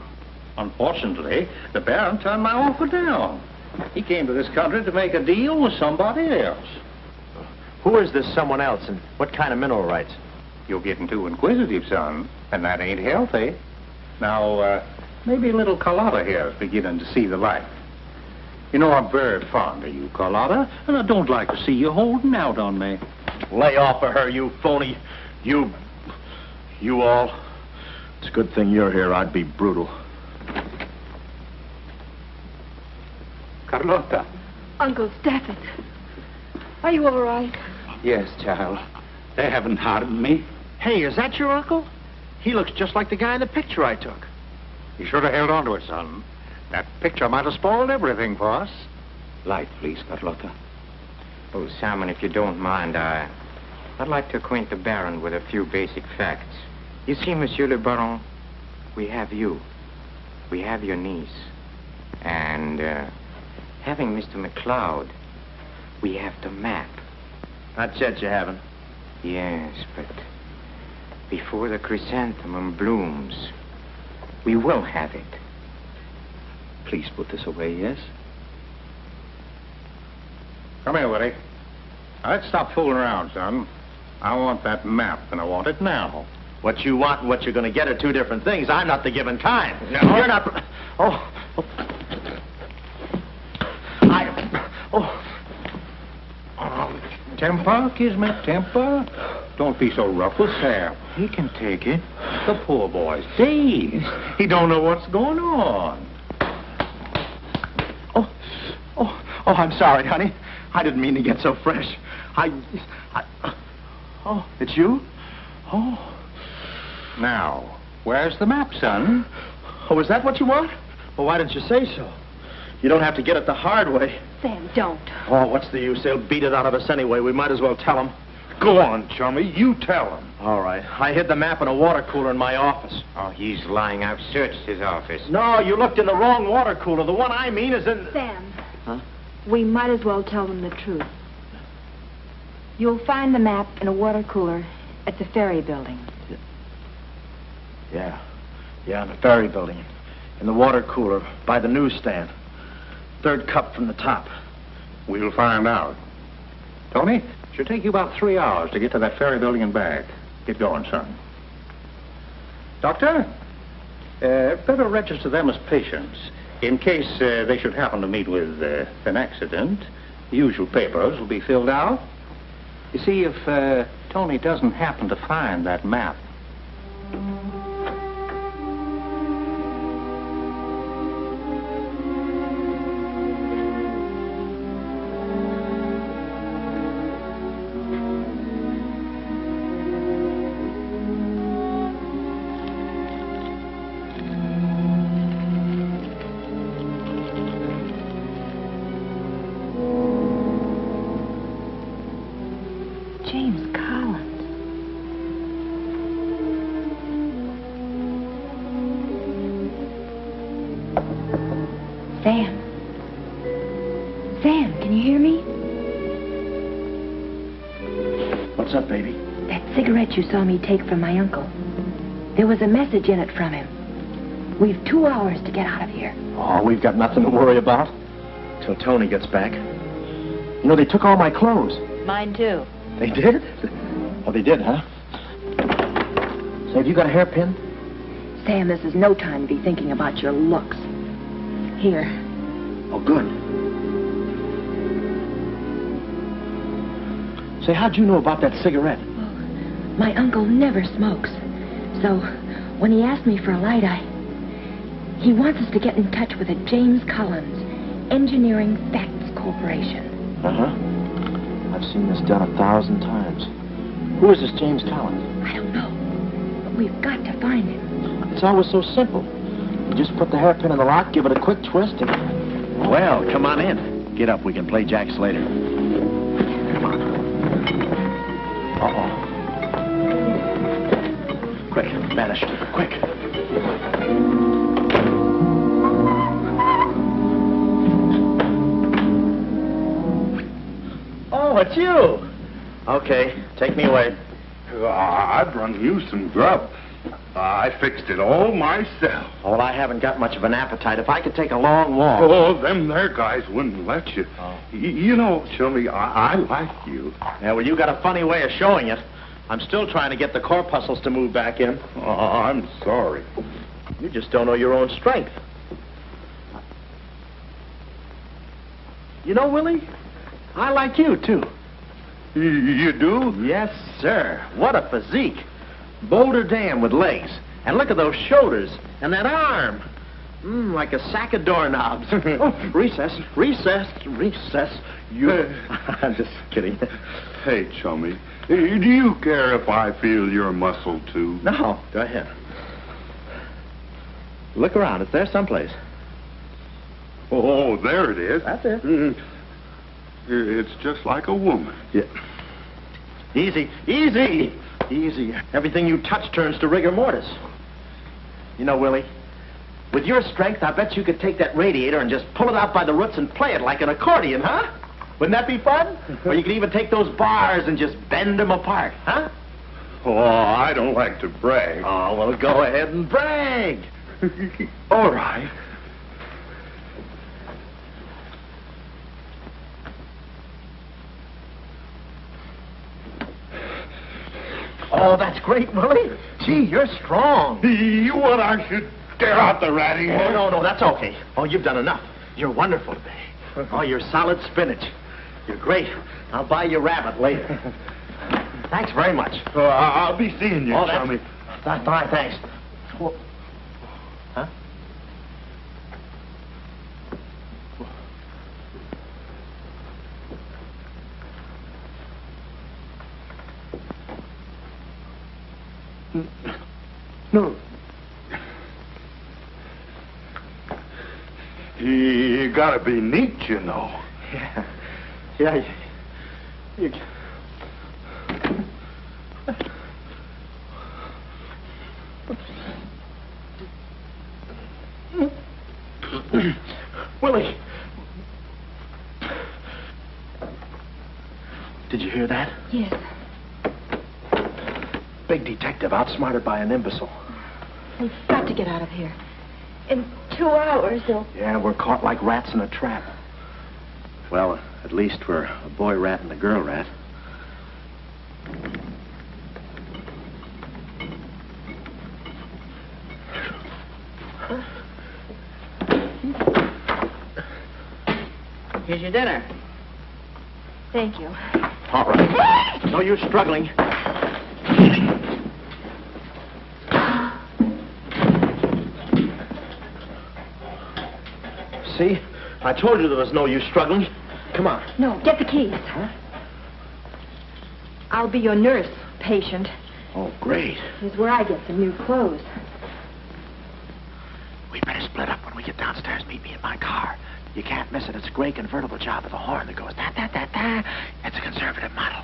Unfortunately, the Baron turned my offer down. He came to this country to make a deal with somebody else. Who is this someone else, and what kind of mineral rights? You're getting too inquisitive, son, and that ain't healthy. Now, maybe little Carlotta here is beginning to see the light. You know, I'm very fond of you, Carlotta, and I don't like to see you holding out on me. Lay off of her, you phony. You all. It's a good thing you're here. I'd be brutal. Carlotta. Uncle Stafford. Are you all right? Yes, child. They haven't harmed me. Hey, is that your uncle? He looks just like the guy in the picture I took. You should have held on to it, son. That picture might have spoiled everything for us. Light, please, Carlotta. Oh, Salmon, if you don't mind, I'd like to acquaint the Baron with a few basic facts. You see, Monsieur le Baron, we have you. We have your niece. And, having Mr. McLeod, we have the map. Not yet, you haven't. Yes, but before the chrysanthemum blooms, we will have it. Please put this away, yes? Come here, Willie. Now, let's stop fooling around, son. I want that map, and I want it now. What you want and what you're going to get are two different things. I'm not the given kind. No. You're not... Oh. Temper, Kismet, temper. Don't be so rough with Sam. He can take it. The poor boy's dazed. He don't know what's going on. Oh, I'm sorry, honey. I didn't mean to get so fresh. Oh, it's you? Oh. Now, where's the map, son? Oh, is that what you want? Well, why didn't you say so? You don't have to get it the hard way. Sam, don't. Oh, what's the use? They'll beat it out of us anyway. We might as well tell them. Go on, chummy. You tell him. All right. I hid the map in a water cooler in my office. Oh, he's lying. I've searched his office. No, you looked in the wrong water cooler. The one I mean is in... Sam. Huh? We might as well tell them the truth. You'll find the map in a water cooler at the ferry building. Yeah, in the ferry building. In the water cooler by the newsstand. Third cup from the top. We'll find out. Tony, should take you about 3 hours to get to that ferry building and back. Get going, son. Doctor, better register them as patients. In case they should happen to meet with an accident, the usual papers will be filled out. You see, if Tony doesn't happen to find that map... Sam, can you hear me? What's up, baby? That cigarette you saw me take from my uncle. There was a message in it from him. We've 2 hours to get out of here. Oh, we've got nothing to worry about till Tony gets back. You know, they took all my clothes. Mine, too. They did? Oh, they did, huh? Say, have you got a hairpin? Sam, this is no time to be thinking about your looks. Here. Oh, good. Say, how'd you know about that cigarette? Well, my uncle never smokes. So, when he asked me for a light, he wants us to get in touch with a James Collins, Engineering Facts Corporation. Uh-huh. I've seen this done 1,000 times. Who is this James Collins? I don't know. But we've got to find him. It's always so simple. You just put the hairpin in the lock, give it a quick twist, and... Well, come on in. Get up. We can play jacks later. Come on. Uh-oh. Quick, vanish. Quick. Oh, it's you. Okay, take me away. I've run you some grub. I fixed it all myself. Oh, well, I haven't got much of an appetite. If I could take a long walk... Oh, them there guys wouldn't let you. Oh. You know, Chummy, I like you. Yeah, well, you got a funny way of showing it. I'm still trying to get the corpuscles to move back in. Oh, I'm sorry. You just don't know your own strength. You know, Willie, I like you, too. You do? Yes, sir. What a physique. Boulder Dam with legs. And look at those shoulders. And that arm. Like a sack of doorknobs. Oh, recess. You... I'm just kidding. Hey, Chummy, do you care if I feel your muscle, too? No, go ahead. Look around. It's there someplace. Oh, there it is. That's it. It's just like a woman. Yeah. Easy. Everything you touch turns to rigor mortis. You know, Willie, With your strength, I bet you could take that radiator and just pull it out by the roots and play it like an accordion, huh? Wouldn't that be fun? Or you could even take those bars and just bend them apart, huh? Oh, I don't like to brag. Oh, well, go ahead and brag. All right. Oh, that's great, Willie. Gee, you're strong. You want I should tear out the ratty head? Oh, no, that's okay. Oh, you've done enough. You're wonderful today. Oh, you're solid spinach. You're great. I'll buy you rabbit later. Thanks very much. I'll be seeing you, chummy. That's fine, thanks. Well, huh? No. You gotta be neat, you know. Yeah. You... Willie. Did you hear that? Yes. Big detective outsmarted by an imbecile. We've got to get out of here. In 2 hours, they'll... Yeah, we're caught like rats in a trap. Well, at least we're a boy rat and a girl rat. Here's your dinner. Thank you. All right. No use struggling. See? I told you there was no use struggling. Come on. No, get the keys. Huh? I'll be your nurse, patient. Oh, great. Here's where I get some new clothes. We better split up when we get downstairs. Meet me in my car. You can't miss it. It's a gray convertible job with a horn that goes da-da-da-da. It's a conservative model.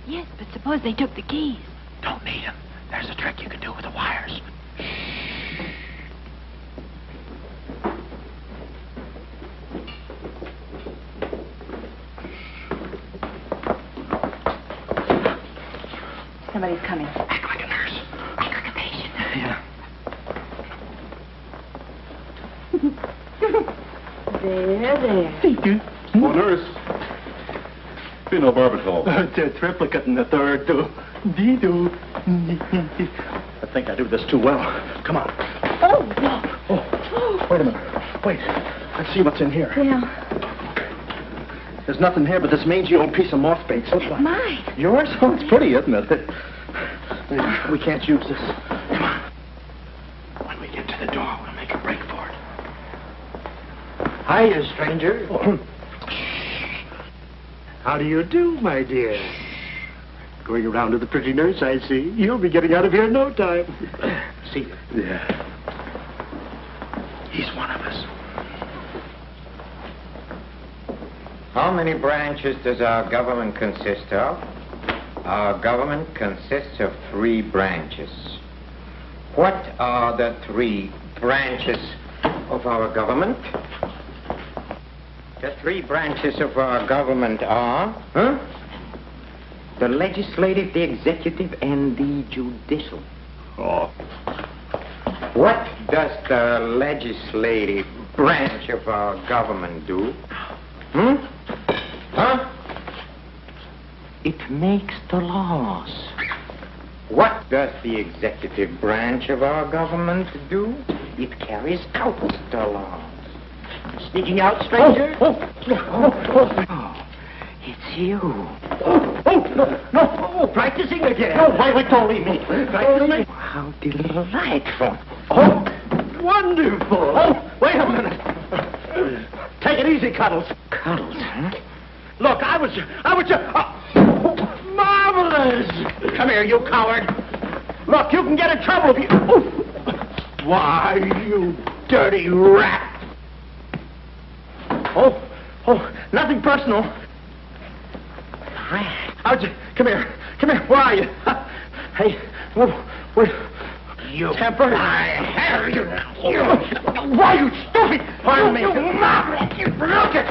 Yes, but suppose they took the keys. Don't need them. There's a trick you can do with the wires. Somebody's coming. Act like a nurse. Act like a patient. Yeah. There. Thank you. Oh, nurse. Phenobarbital. Triplicate in the third, too. Dee-doo. I think I do this too well. Come on. Oh, no. Oh, wait a minute. Wait. Let's see what's in here. Yeah. There's nothing here but this mangy old piece of moth bait. It's mine. Yours? Oh, it's pretty, isn't it? We can't use this. Come on. When we get to the door, we'll make a break for it. Hiya, stranger. Oh. How do you do, my dear? Going around to the pretty nurse, I see. You'll be getting out of here in no time. See? Yeah. He's one of us. How many branches does our government consist of? Our government consists of 3 branches. What are the 3 branches of our government? The 3 branches of our government are, the legislative, the executive, and the judicial. Oh. What does the legislative branch of our government do? It makes the laws. What does the executive branch of our government do? It carries out the laws. Sneaking out, stranger? Oh, it's you. No, practicing again. No, wait, don't leave me. Practicing? How delightful. Oh, wonderful. Oh, wait a minute. Take it easy, Cuddles. Cuddles, huh? Look, I was just... marvelous! Come here, you coward. Look, you can get in trouble if you... Why, you dirty rat. Oh, nothing personal. Rat. Come here. Where are you? Hey, wait. you temper. I have you now. You. Why, you stupid! Pardon me. You mouth! You look it!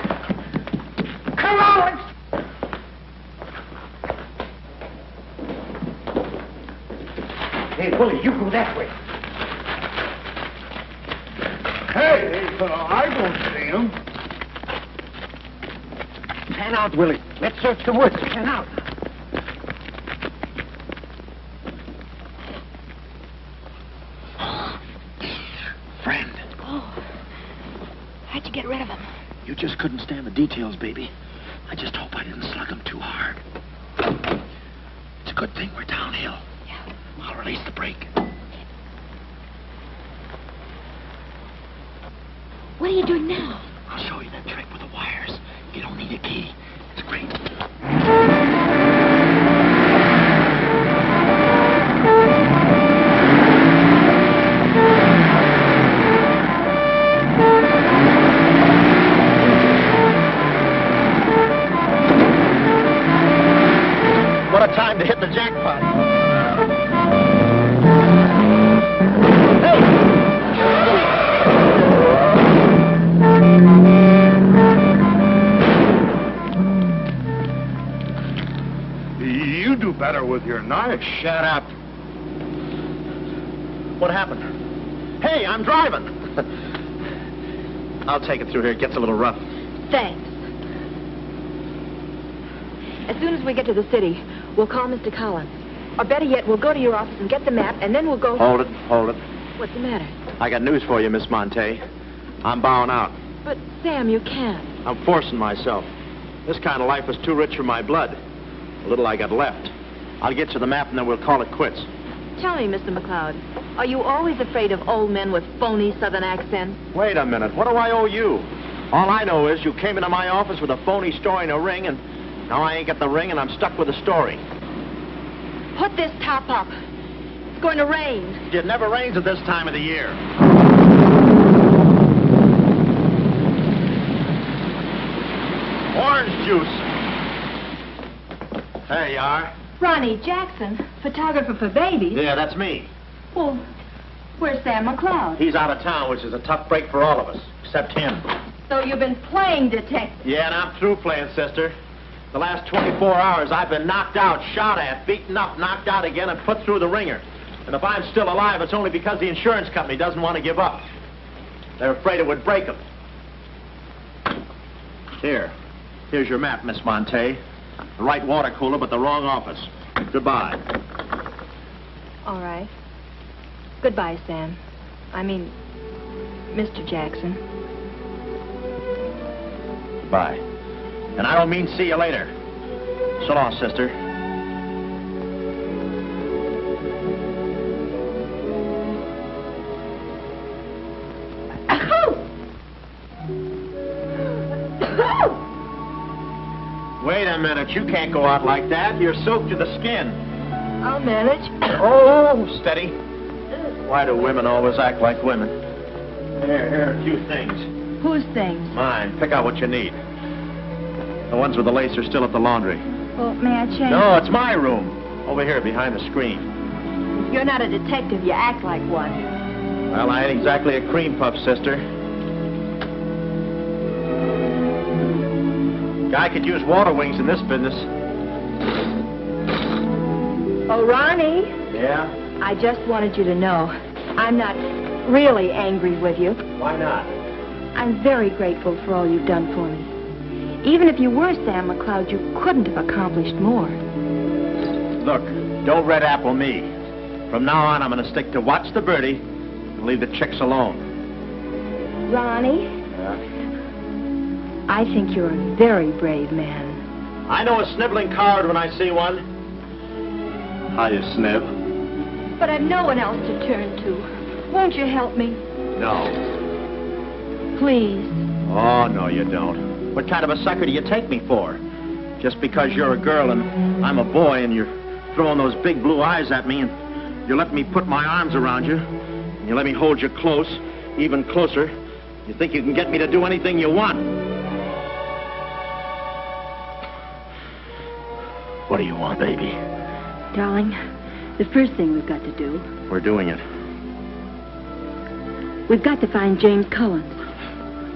Come on! Hey, Willie, you go that way. Hey, I don't see him. Pan out, Willie. Let's search the woods. Pan out. Friend. Oh. How'd you get rid of him? You just couldn't stand the details, baby. I just hope I didn't slug him too hard. It's a good thing we're downhill. Yeah. I'll release the brake. What are you doing now? I'll show you that trick with the wires. You don't need a key. It's great. What a time to hit the jackpot. You do better with your knife. Shut up. What happened? Hey, I'm driving. I'll take it through here. It gets a little rough. Thanks. As soon as we get to the city, we'll call Mr. Collins. Or better yet, we'll go to your office and get the map, and then we'll go... Hold it. What's the matter? I got news for you, Miss Monte. I'm bowing out. But, Sam, you can't. I'm forcing myself. This kind of life was too rich for my blood. The little I got left. I'll get you the map, and then we'll call it quits. Tell me, Mr. McLeod, are you always afraid of old men with phony southern accents? Wait a minute. What do I owe you? All I know is you came into my office with a phony story and a ring, and now I ain't got the ring, and I'm stuck with the story. Put this top up. It's going to rain. It never rains at this time of the year. Orange juice. There you are. Ronnie Jackson, photographer for babies. Yeah, that's me. Well, where's Sam McLeod? He's out of town, which is a tough break for all of us, except him. So you've been playing detective. Yeah, and I'm through playing, sister. The last 24 hours, I've been knocked out, shot at, beaten up, knocked out again, and put through the ringer. And if I'm still alive, it's only because the insurance company doesn't want to give up. They're afraid it would break them. Here's your map, Miss Monte. The right water cooler, but the wrong office. Goodbye. All right. Goodbye, Sam. I mean, Mr. Jackson. Bye. And I don't mean see you later. So long, sister. Wait a minute. You can't go out like that. You're soaked to the skin. I'll manage. Oh, steady. Why do women always act like women? Here are a few things. Whose things? Mine. Pick out what you need. The ones with the lace are still at the laundry. Well, may I change? No, it's my room. Over here, behind the screen. If you're not a detective, you act like one. Well, I ain't exactly a cream puff, sister. Guy could use water wings in this business. Oh, Ronnie. Yeah? I just wanted you to know I'm not really angry with you. Why not? I'm very grateful for all you've done for me. Even if you were Sam McLeod, you couldn't have accomplished more. Look, don't red apple me. From now on, I'm going to stick to watch the birdie and leave the chicks alone. Ronnie? Yeah? I think you're a very brave man. I know a sniveling coward when I see one. How you sniv? But I've no one else to turn to. Won't you help me? No. Please. Oh, no, you don't. What kind of a sucker do you take me for? Just because you're a girl and I'm a boy and you're throwing those big blue eyes at me and you let me put my arms around you and you let me hold you close, even closer, you think you can get me to do anything you want. What do you want, baby? Darling, the first thing we've got to do... We're doing it. We've got to find James Collins.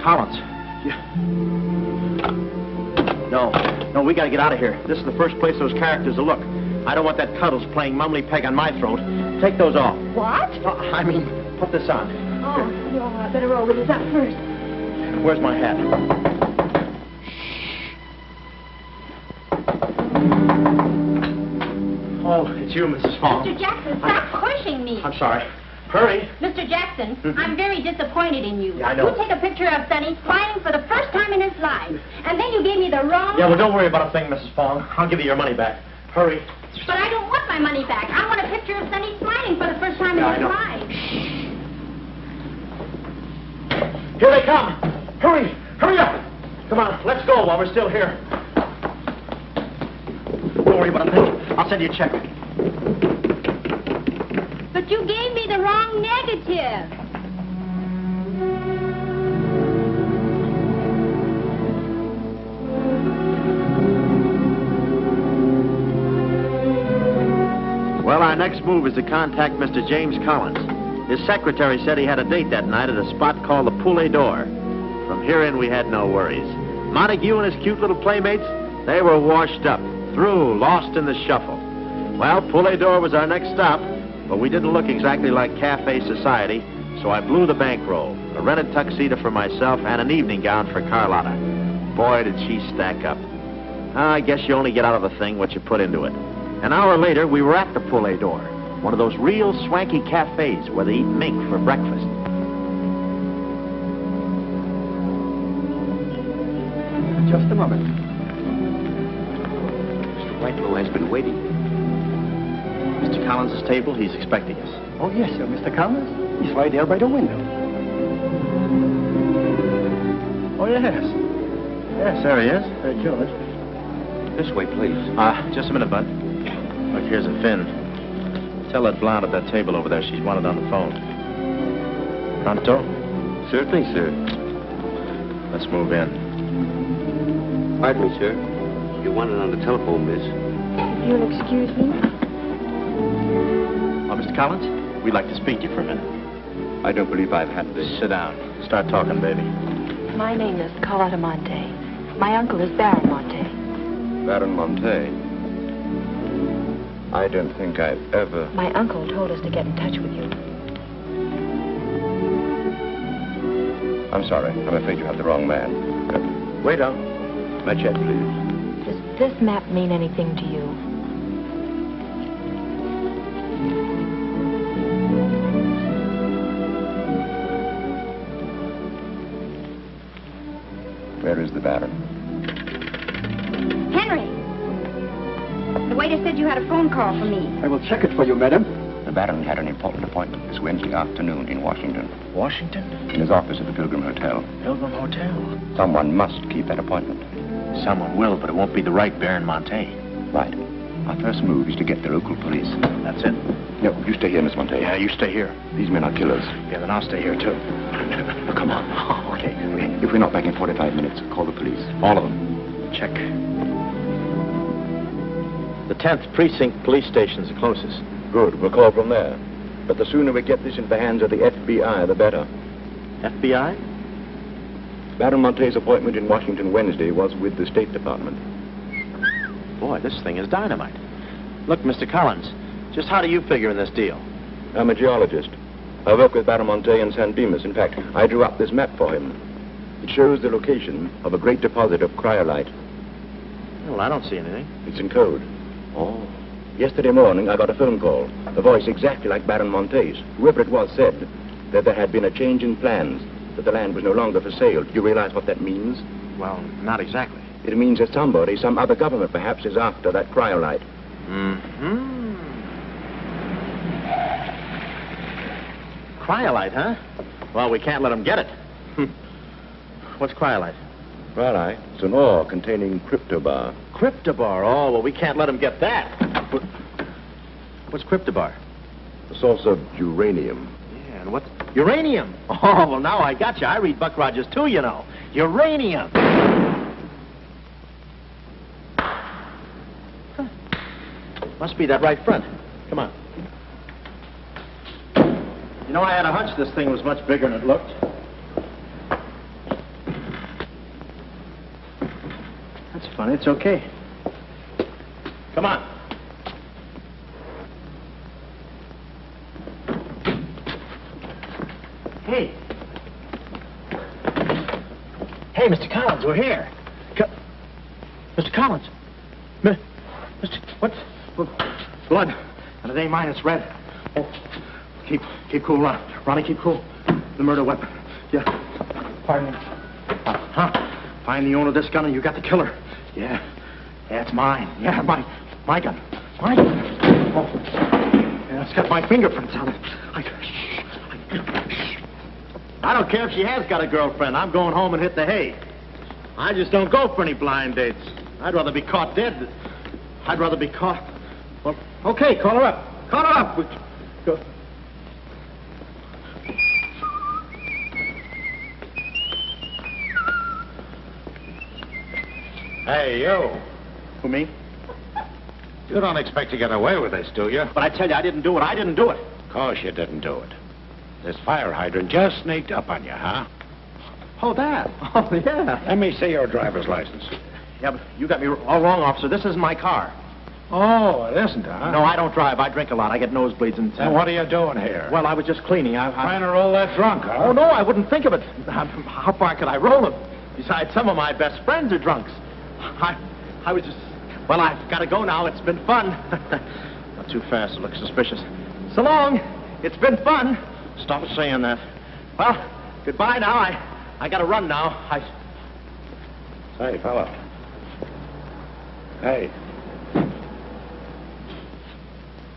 Collins? No, we gotta get out of here. This is the first place those characters will look. I don't want that Cuddles playing Mumbly Peg on my throat. Take those off. What? I mean, put this on. Oh, no, I better roll with this out first. Where's my hat? Oh, it's you, Mrs. Fong. Mr. Jackson, stop pushing me. I'm sorry. Hurry. Mr. Jackson, I'm very disappointed in you. Yeah, I know. You take a picture of Sonny smiling for the first time in his life, and then you gave me the wrong... Yeah, well, don't worry about a thing, Mrs. Fong. I'll give you your money back. Hurry. But I don't want my money back. I want a picture of Sonny smiling for the first time in his life. Here they come. Hurry. Hurry up. Come on, let's go while we're still here. Don't worry about a thing. I'll send you a check. But you gave me the wrong negative. Well, our next move is to contact Mr. James Collins. His secretary said he had a date that night at a spot called the Poulet d'Or. From here in, we had no worries. Montague and his cute little playmates, they were washed up, through, lost in the shuffle. Well, Poulet d'Or was our next stop, but we didn't look exactly like cafe society, so I blew the bankroll, a rented tuxedo for myself, and an evening gown for Carlotta. Boy, did she stack up. I guess you only get out of a thing what you put into it. An hour later, we were at the Poulet d'Or, one of those real swanky cafes where they eat mink for breakfast. Just a moment. Mr. Whitelaw has been waiting. Mr. Collins' table, he's expecting us. Oh, yes, sir. Mr. Collins? He's right there by the window. Oh, yes. Yes, there he is. George. This way, please. Just a minute, Bud. Look, here's a fin. Tell that blonde at that table over there she's wanted on the phone. Pronto? Certainly, sir. Let's move in. Pardon me, sir. You wanted on the telephone, miss. If you'll excuse me. Oh, Mr. Collins, we'd like to speak to you for a minute. I don't believe I've had this. Sit down. Start talking, baby. My name is Carlotta Monte. My uncle is Baron Monte. Baron Monte. I don't think I've ever... My uncle told us to get in touch with you. I'm sorry. I'm afraid you have the wrong man. Wait on. My check, please. Does this map mean anything to you? Where is the Baron? Henry! The waiter said you had a phone call for me. I will check it for you, madam. The Baron had an important appointment this Wednesday afternoon in Washington. Washington? In his office at the Pilgrim Hotel. Pilgrim Hotel? Someone must keep that appointment. Someone will, but it won't be the right Baron Monte. Right. Our first move is to get the local police. That's it. No, you stay here, Miss Monte. Yeah, you stay here. These men are killers. Yeah, then I'll stay here, too. Oh, come on. Okay. If we're not back in 45 minutes, call the police. All of them. Check. The 10th Precinct Police Station's the closest. Good. We'll call from there. But the sooner we get this into the hands of the FBI, the better. FBI? Baron Monte's appointment in Washington Wednesday was with the State Department. Boy, this thing is dynamite. Look, Mr. Collins, just how do you figure in this deal? I'm a geologist. I work with Baron Monte in San Dimas. In fact, I drew up this map for him. It shows the location of a great deposit of cryolite. Well, I don't see anything. It's in code. Oh. Yesterday morning, I got a phone call. A voice exactly like Baron Monte's. Whoever it was said that there had been a change in plans, that the land was no longer for sale. Do you realize what that means? Well, not exactly. It means that somebody, some other government perhaps, is after that cryolite. Mm-hmm. Cryolite, huh? Well, we can't let them get it. What's cryolite? Cryolite? It's an ore containing cryptobar. Cryptobar? Oh, well, we can't let them get that. What's cryptobar? A source of uranium. Yeah, and what's... Uranium? Oh, well, now I got you. I read Buck Rogers, too, you know. Uranium. Huh. Must be that right front. Come on. You know, I had a hunch this thing was much bigger than it looked. That's funny. It's okay. Come on. Hey. Hey, Mr. Collins, we're here. Mr. Collins. Mr. What's... Blood. And it ain't mine, it's red. Oh. Keep cool, Ronnie, keep cool. The murder weapon. Yeah. Pardon me. Find the owner of this gun and you got the killer. Yeah. Yeah, it's mine. Yeah, my gun. My gun. Oh. Yeah, it's got my fingerprints on it. I don't care if she has got a girlfriend. I'm going home and hit the hay. I just don't go for any blind dates. I'd rather be caught dead. I'd rather be caught... Well, okay, call her up. Call her up. Go. Hey, you. Who, me? You don't expect to get away with this, do you? But I tell you, I didn't do it. I didn't do it. Of course you didn't do it. This fire hydrant just sneaked up on you, huh? Oh, that? Oh, yeah. Let me see your driver's license. Yeah, but you got me all wrong, officer. This isn't my car. Oh, it isn't, huh? No, I don't drive. I drink a lot. I get nosebleeds and... Then what are you doing here? Well, I was just cleaning. Trying to roll that drunk, huh? Oh, no, I wouldn't think of it. How far could I roll them? Besides, some of my best friends are drunks. I was just... Well, I've got to go now. It's been fun. Not too fast. It looks suspicious. So long. It's been fun. Stop saying that. Well, goodbye now. I got to run now. Say, fella. Hey.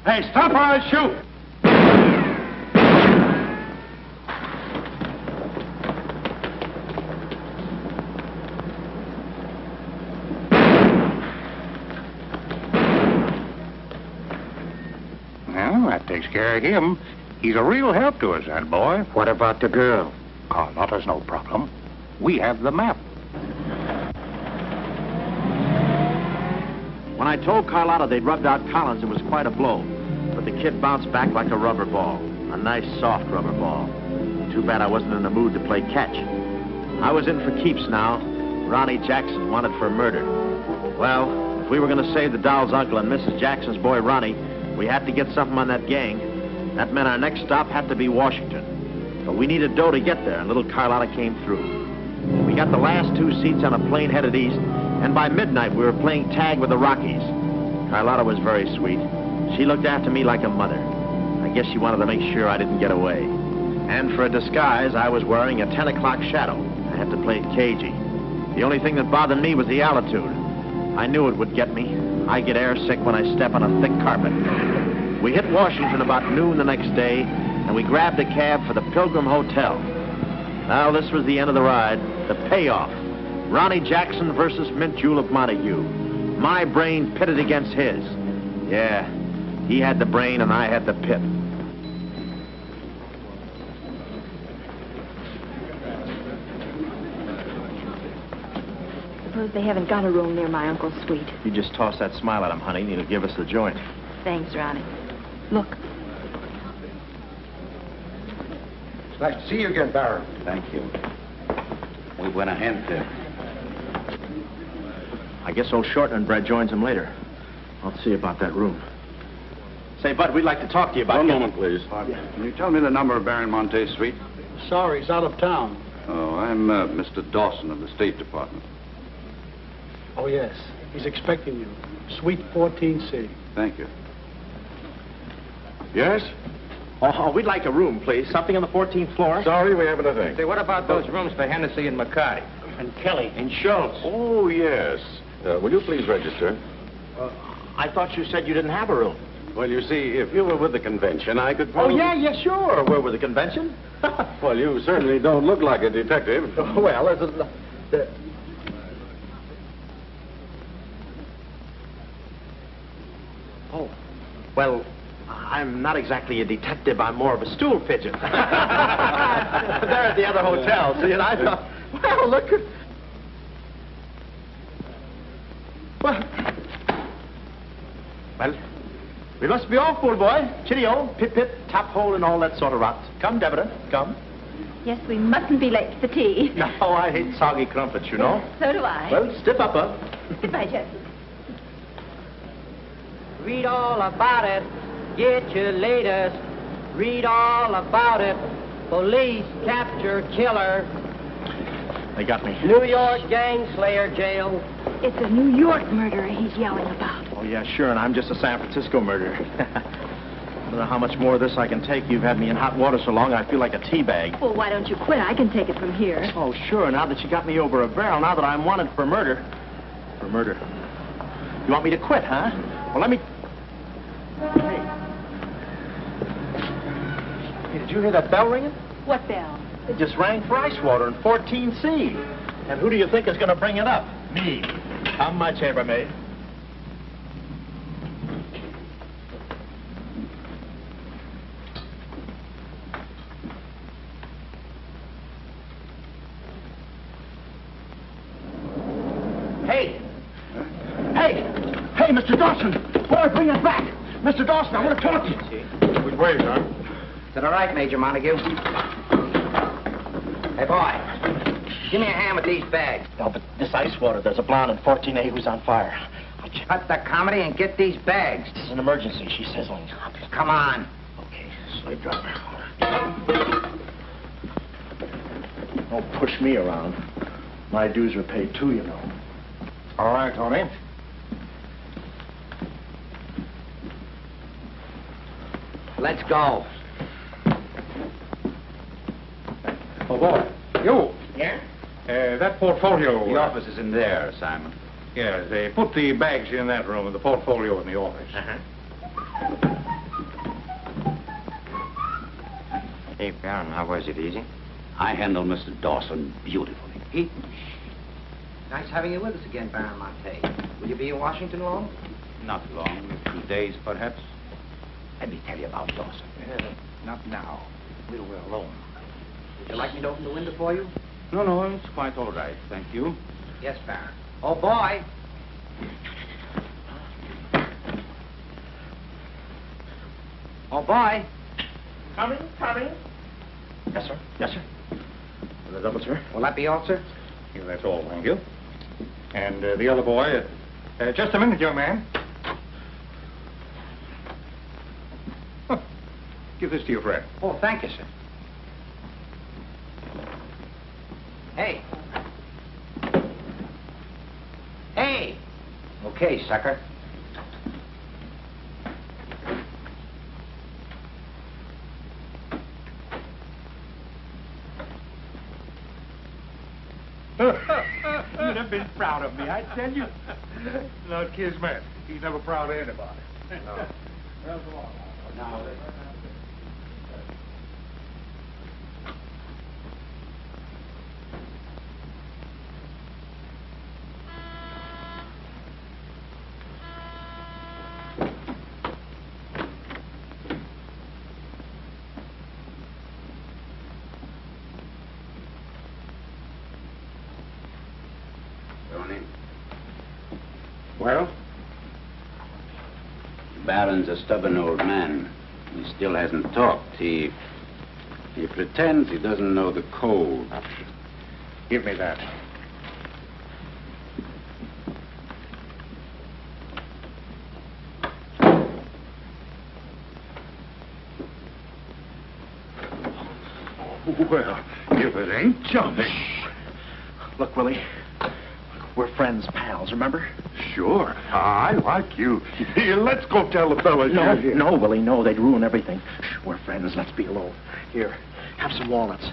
Hey, stop or I'll shoot! Well, that takes care of him. He's a real help to us, that boy. What about the girl? Carlotta's no problem. We have the map. When I told Carlotta they'd rubbed out Collins, it was quite a blow. But the kid bounced back like a rubber ball. A nice, soft rubber ball. Too bad I wasn't in the mood to play catch. I was in for keeps now. Ronnie Jackson wanted for murder. Well, if we were going to save the doll's uncle and Mrs. Jackson's boy, Ronnie, we had to get something on that gang. That meant our next stop had to be Washington. But we needed dough to get there, and little Carlotta came through. We got the last 2 seats on a plane headed east, and by midnight we were playing tag with the Rockies. Carlotta was very sweet. She looked after me like a mother. I guess she wanted to make sure I didn't get away. And for a disguise, I was wearing a 10 o'clock shadow. I had to play it cagey. The only thing that bothered me was the altitude. I knew it would get me. I get airsick when I step on a thick carpet. We hit Washington about noon the next day, and we grabbed a cab for the Pilgrim Hotel. Well, this was the end of the ride, the payoff. Ronnie Jackson versus Mint Julep Montague. My brain pitted against his. Yeah, he had the brain and I had the pit. Suppose they haven't got a room near my uncle's suite. You just toss that smile at him, honey, and he'll give us the joint. Thanks, Ronnie. Look. It's nice to see you again, Baron. Thank you. We went ahead there. I guess old Shorten and Brett joins him later. I'll see about that room. Say, Bud, we'd like to talk to you about... One moment, please. Can you tell me the number of Baron Monte's suite? Sorry, he's out of town. Oh, I'm Mr. Dawson of the State Department. Oh, yes. He's expecting you. Suite 14C. Thank you. Yes? Oh, we'd like a room, please. Something on the 14th floor. Sorry, we haven't a thing. Say, what about those rooms for Hennessy and Mackay? And Kelly. And Schultz. Oh, yes. Will you please register? I thought you said you didn't have a room. Well, you see, if you were with the convention, I could Oh, probably... yeah, sure. We're with the convention. Well, you certainly don't look like a detective. Well, there's Oh, well, I'm not exactly a detective. I'm more of a stool pigeon. They're at the other hotel, see, and I thought, well, look at... Well, We must be off, old boy. Chitty-o, pip-pip, tap-hole, and all that sort of rot. Come, Deborah, come. Yes, we mustn't be late for tea. No, I hate soggy crumpets, you know. So do I. Well, stiff upper. Goodbye, Jackson. Read all about it. Get your latest. Read all about it. Police capture killer. They got me. New York gang slayer jail. It's a New York murderer he's yelling about. Oh, yeah, sure, and I'm just a San Francisco murderer. I don't know how much more of this I can take. You've had me in hot water so long, I feel like a tea bag. Well, why don't you quit? I can take it from here. Oh, sure, now that you got me over a barrel, now that I'm wanted for murder. For murder. You want me to quit, huh? Well, let me... Hey, did you hear that bell ringing? What bell? It just rang for ice water in 14C. And who do you think is going to bring it up? Me. How much, chambermaid? Hey! Hey! Hey, Mr. Dawson! Boy, bring it back! Mr. Dawson, I want to talk to you. Which way, son? Is that all right, Major Montague? Hey, boy, give me a hand with these bags. No, but this ice water, there's a blonde in 14A who's on fire. Cut the comedy and get these bags. This is an emergency, she's sizzling. Come on. Okay, slave driver. Don't push me around. My dues are paid too, you know. All right, Tony. Let's go. Oh, boy. You. Yeah? That portfolio... The office is in there, Simon. Yeah, they put the bags in that room and the portfolio in the office. Hey, Baron, how was it? Easy? I handled Mr. Dawson beautifully. Pete? Nice having you with us again, Baron Monte. Will you be in Washington long? Not long, a few days, perhaps. Let me tell you about Dawson. Not now. We're alone. Would you like me to open the window for you? No, it's quite all right, thank you. Yes, Baron. Oh, boy. Oh, boy. Coming. Yes, sir. Yes, sir. The double, sir. Will that be all, sir? Yeah, that's all, thank you. And the other boy, just a minute, young man. Huh. Give this to your friend. Oh, thank you, sir. Hey. Hey. Okay, sucker. You'd have been proud of me, I tell you. Not Kismet. He's never proud of anybody. No. Well, come on. Now, Well? The Baron's a stubborn old man. He still hasn't talked. He pretends he doesn't know the code. give me that. Well, if it ain't jumping. Look, Willie. We're friends, pals, remember? Sure. I like you. Here, let's go tell the fellas you're here. No, Willie, no. They'd ruin everything. Shh, we're friends. Let's be alone. Here, have some walnuts.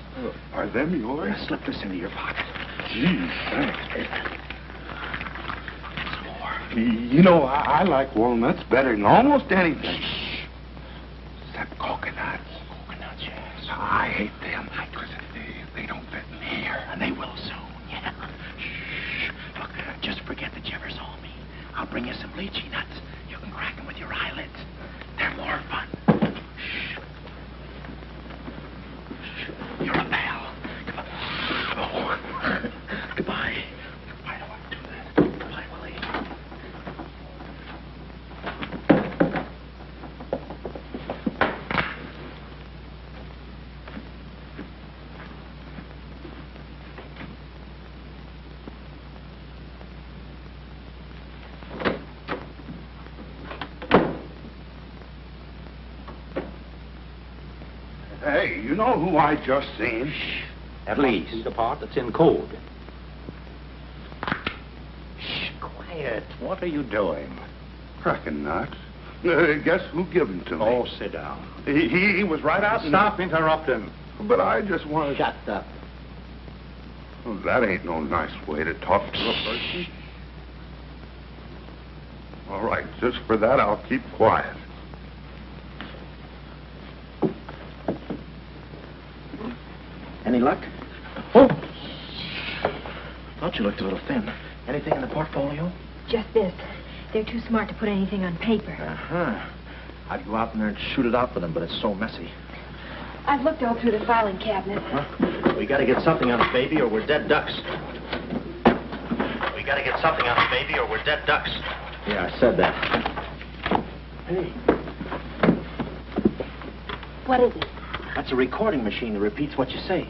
Are them yours? Yeah, slip this into your pocket. Gee, thanks. You know, I like walnuts better than almost anything. Except coconuts. Coconuts, yes. I hate them because they don't fit in here. And they will soon, yeah. Shh. Look, just forget that you ever saw me. I'll bring you some lychee nuts. You can crack them with your eyelids. They're more fun. Shh. Shh. You're a pal. Come on. Oh. Goodbye. Why do I do that? Goodbye, Willie. Hey, you know who I just seen? At least. See the part that's in code. Shh, quiet. What are you doing? Reckon not. Guess who gave him to me? Oh, sit down. He was right out. Stop interrupting. But I just wanted... Shut up. Well, that ain't no nice way to talk to a person. All right, just for that, I'll keep quiet. Any luck? Oh! Thought you looked a little thin. Anything in the portfolio? Just this. They're too smart to put anything on paper. Uh-huh. I'd go out in there and shoot it out for them, but it's so messy. I've looked all through the filing cabinet. Huh? We gotta get something on it, baby, or we're dead ducks. We gotta get something on it, baby, or we're dead ducks. Yeah, I said that. Hey. What is it? That's a recording machine that repeats what you say.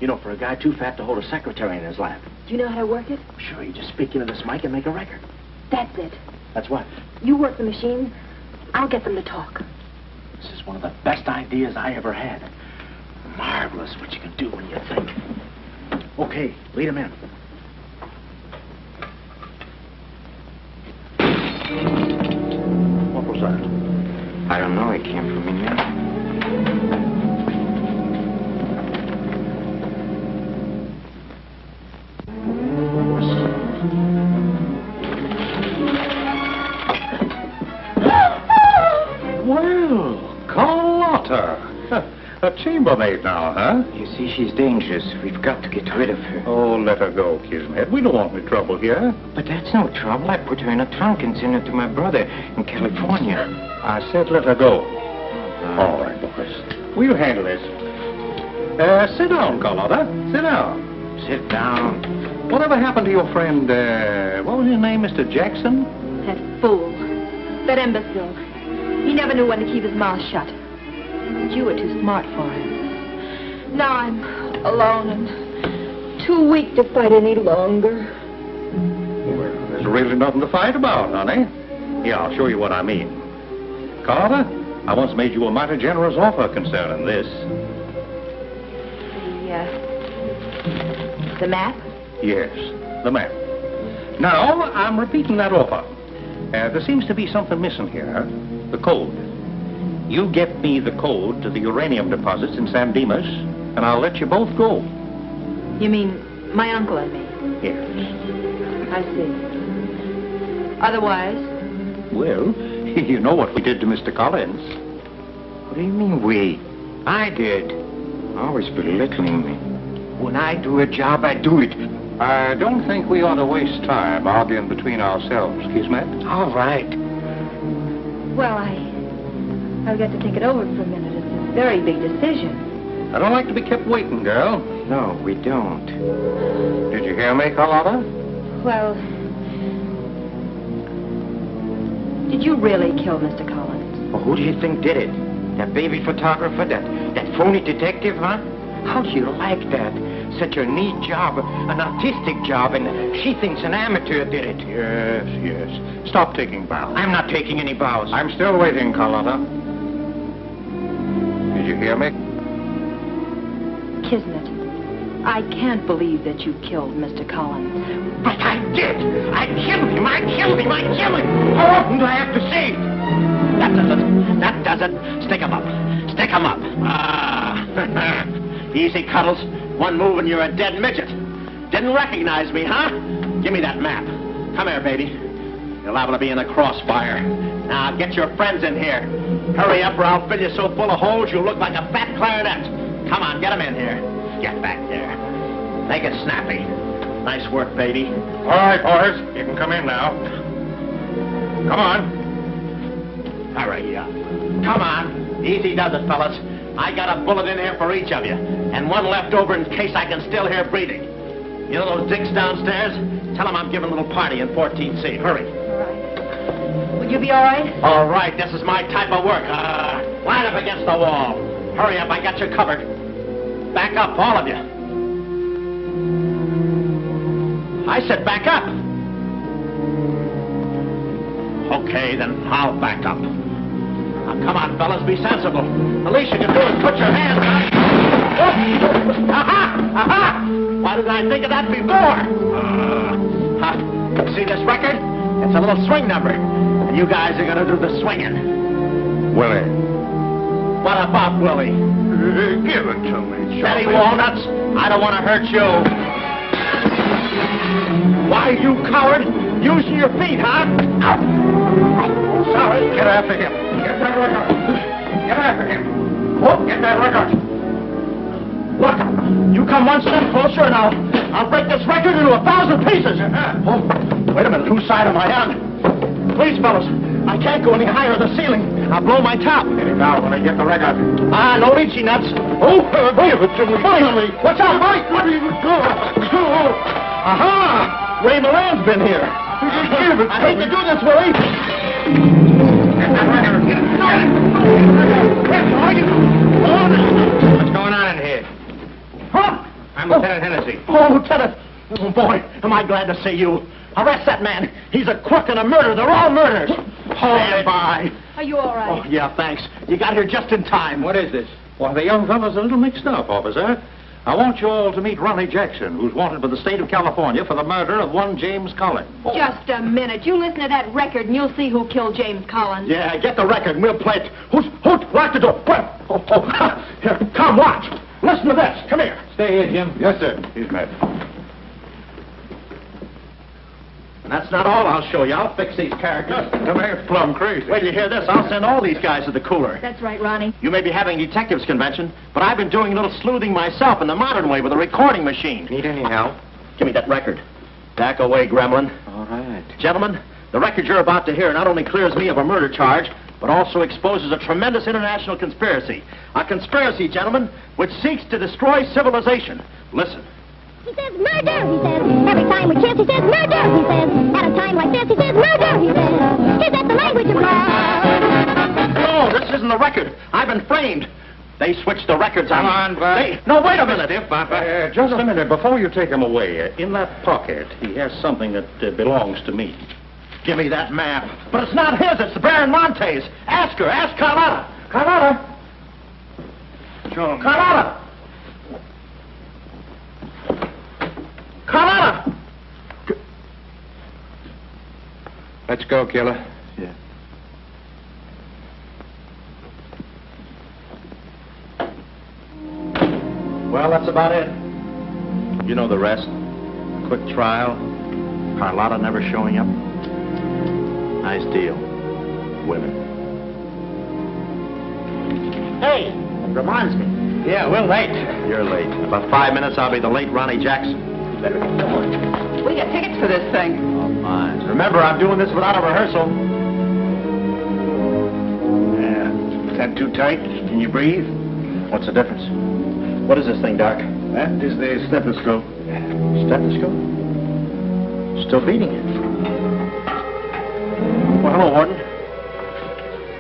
You know, for a guy too fat to hold a secretary in his lap. Do you know how to work it? Sure, you just speak into this mic and make a record. That's it. That's what? You work the machine, I'll get them to talk. This is one of the best ideas I ever had. Marvelous what you can do when you think. Okay, lead him in. What was that? I don't know. It came from in there. A chambermaid now, huh? You see, she's dangerous. We've got to get rid of her. Oh, let her go, Kismet. We don't want any trouble here. But that's no trouble. I put her in a trunk and sent her to my brother in California. I said let her go. All right, boys. We'll handle this. Sit down, Carlotta. Sit down. Sit down. Whatever happened to your friend, what was his name, Mr. Jackson? That fool. That imbecile. He never knew when to keep his mouth shut. You were too smart for him. Now I'm alone and too weak to fight any longer. Well, there's really nothing to fight about, honey. Yeah, I'll show you what I mean. Carlotta, I once made you a mighty generous offer concerning this. The map? Yes, the map. Now, I'm repeating that offer. There seems to be something missing here. The code. You get me the code to the uranium deposits in San Dimas, and I'll let you both go. You mean my uncle and me? Yes. I see. Otherwise? Well, you know what we did to Mr. Collins. What do you mean, we? I did. Always belittling me. When I do a job, I do it. I don't think we ought to waste time arguing between ourselves, Kismet. All right. Well, I've got to think it over for a minute. It's a very big decision. I don't like to be kept waiting, girl. No, we don't. Did you hear me, Carlotta? Well, did you really kill Mr. Collins? Well, who do you think did it? That baby photographer? That phony detective, huh? How do you like that? Such a neat job, an artistic job, and she thinks an amateur did it. Yes, yes. Stop taking bows. I'm not taking any bows. I'm still waiting, Carlotta. Did you hear me? Kismet, I can't believe that you killed Mr. Collins. But I did! I killed him! I killed him! I killed him! How often do I have to say it? That does it. That does it. Stick 'em up. Stick 'em up. Easy, Cuddles. One move and you're a dead midget. Didn't recognize me, huh? Give me that map. Come here, baby. You're liable to be in the crossfire. Now, get your friends in here. Hurry up or I'll fill you so full of holes you'll look like a fat clarinet. Come on, get them in here. Get back there. Make it snappy. Nice work, baby. All right, boys. You can come in now. Come on. Hurry up. Come on. Easy does it, fellas. I got a bullet in here for each of you, and one left over in case I can still hear breathing. You know those dicks downstairs? Tell them I'm giving a little party in 14C. Hurry. All right. Will you be all right? All right, this is my type of work. Line up against the wall. Hurry up, I got you covered. Back up, all of you. I said back up. Okay, then I'll back up. Now come on, fellas, be sensible. The least you can do is put your hands up. Oh. Aha! Why didn't I think of that before? See this record? It's a little swing number. And you guys are going to do the swinging. Willie. What about Willie? Give it to me. Steady, Walnuts. I don't want to hurt you. Why, you coward? Using your feet, huh? Sorry. Get after him. Get that record. Get after him. Oh, get that record. Look, you come one step closer and I'll break this record into 1,000 pieces. Oh, wait a minute. Whose side am I on? Please, fellas, I can't go any higher than the ceiling. I'll blow my top. Now, when I get the record. No itchy nuts. Oh, give it to me. Finally. Watch out, Mike. What are you doing? Aha! Ray Moran's been here. I hate to do this, Willie. What's going on in here? Huh? I'm Lieutenant Hennessy. Oh, Lieutenant. Oh, boy, am I glad to see you. Arrest that man. He's a crook and a murderer. They're all murders. Stand by. Are you all right? Oh, yeah, thanks. You got here just in time. What is this? Well, the young fellow's a little mixed up, officer. I want you all to meet Ronnie Jackson, who's wanted by the state of California for the murder of one James Collins. Oh. Just a minute. You listen to that record and you'll see who killed James Collins. Yeah, get the record and we'll play it. Who? Lock the door. Here, come, watch. Listen to this. Come here. Stay here, Jim. Yes, sir. He's mad. And that's not all I'll show you. I'll fix these characters. The man's plumb crazy. Wait till you hear this. I'll send all these guys to the cooler. That's right, Ronnie. You may be having a detectives convention, but I've been doing a little sleuthing myself in the modern way with a recording machine. Need any help? Give me that record. Back away, gremlin. All right. Gentlemen, the record you're about to hear not only clears me of a murder charge, but also exposes a tremendous international conspiracy. A conspiracy, gentlemen, which seeks to destroy civilization. Listen. He says murder, he says. Every time we kiss, he says murder, he says. At a time like this, he says murder, he says. Is that the language of love? No, this isn't the record. I've been framed. They switched the records on me. Come on, Bud. No, wait a minute. Just a minute. Before you take him away, in that pocket, he has something that belongs to me. Give me that map. But it's not his. It's the Baron Monte's. Ask her. Ask Carlotta. Carlotta. Show him. Carlotta. Carlotta. Let's go, killer. Yeah. Well, that's about it. You know the rest. Quick trial. Carlotta never showing up. Nice deal. Women. Hey, it reminds me. Yeah, we're late. You're late. In about 5 minutes, I'll be the late Ronnie Jackson. Better get going. We got tickets for this thing. Oh, fine. Remember, I'm doing this without a rehearsal. Yeah. Is that too tight? Can you breathe? What's the difference? What is this thing, Doc? That is the stethoscope. Stethoscope? Still beating it. Well, hello, Warden.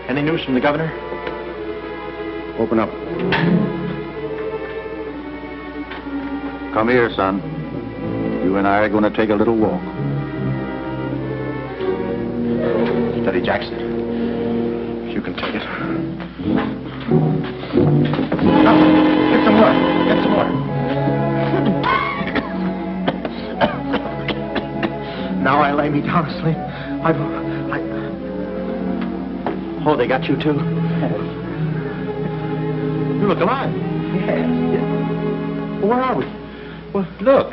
Any news from the governor? Open up. Come here, son. You and I are going to take a little walk. Steady, Jackson. If you can take it. No, get some water. Get some water. Now I lay me down to sleep. Oh, they got you too? You look alive. Yes. Where are we? Well, look.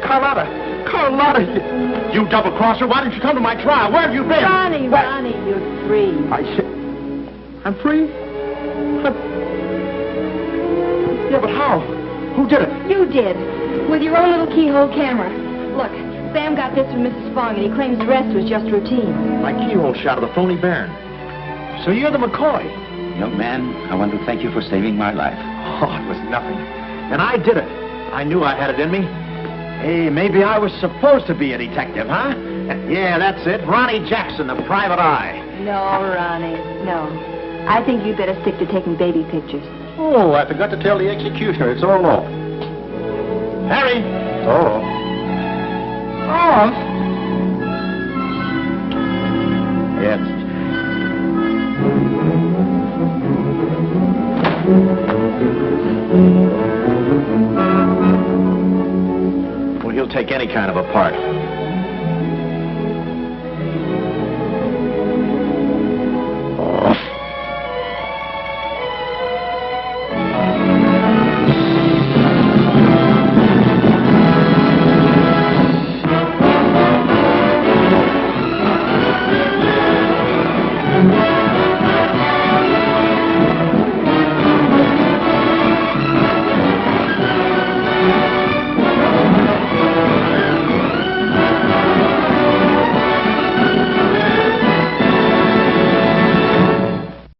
Carlotta! You double-crosser, why didn't you come to my trial? Where have you been? Ronnie, you're free. I'm free? Yeah, but how? Who did it? You did. With your own little keyhole camera. Look, Sam got this from Mrs. Fong, and he claims the rest was just routine. My keyhole shot of the phony Baron. So you're the McCoy. Young man, I want to thank you for saving my life. Oh, it was nothing. And I did it. I knew I had it in me. Hey, maybe I was supposed to be a detective, huh? Yeah, that's it. Ronnie Jackson, the private eye. No, Ronnie, no. I think you'd better stick to taking baby pictures. Oh, I forgot to tell the executioner. It's all off. Harry! Oh. Yes. any kind of a part.